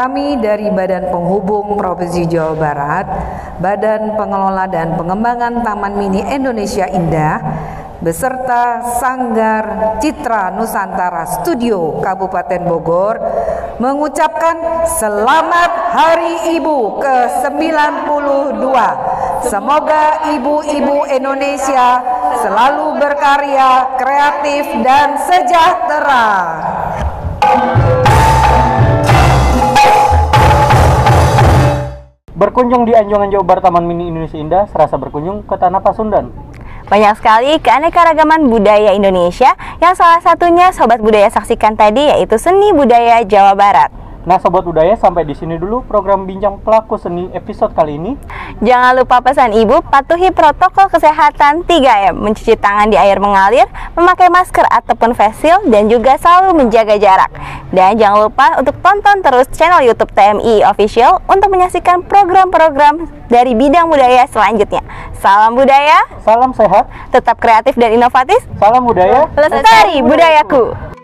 kami dari Badan Penghubung Provinsi Jawa Barat, Badan Pengelola dan Pengembangan Taman Mini Indonesia Indah, beserta Sanggar Citra Nusantara Studio Kabupaten Bogor mengucapkan Selamat Hari Ibu ke-92. Semoga ibu-ibu Indonesia selalu berkarya, kreatif, dan sejahtera. Berkunjung di Anjungan Jawa Barat Taman Mini Indonesia Indah, serasa berkunjung ke Tanah Pasundan. Banyak sekali keanekaragaman budaya Indonesia yang salah satunya Sobat Budaya saksikan tadi, yaitu seni budaya Jawa Barat. Nah Sobat Budaya, sampai di sini dulu program Bincang Pelaku Seni episode kali ini. Jangan lupa pesan Ibu, patuhi protokol kesehatan 3M, mencuci tangan di air mengalir, memakai masker ataupun face shield, dan juga selalu menjaga jarak. Dan jangan lupa untuk tonton terus channel YouTube TMI Official untuk menyaksikan program-program dari bidang budaya selanjutnya. Salam budaya, salam sehat, tetap kreatif dan inovatif. salam budaya, Lestari budayaku.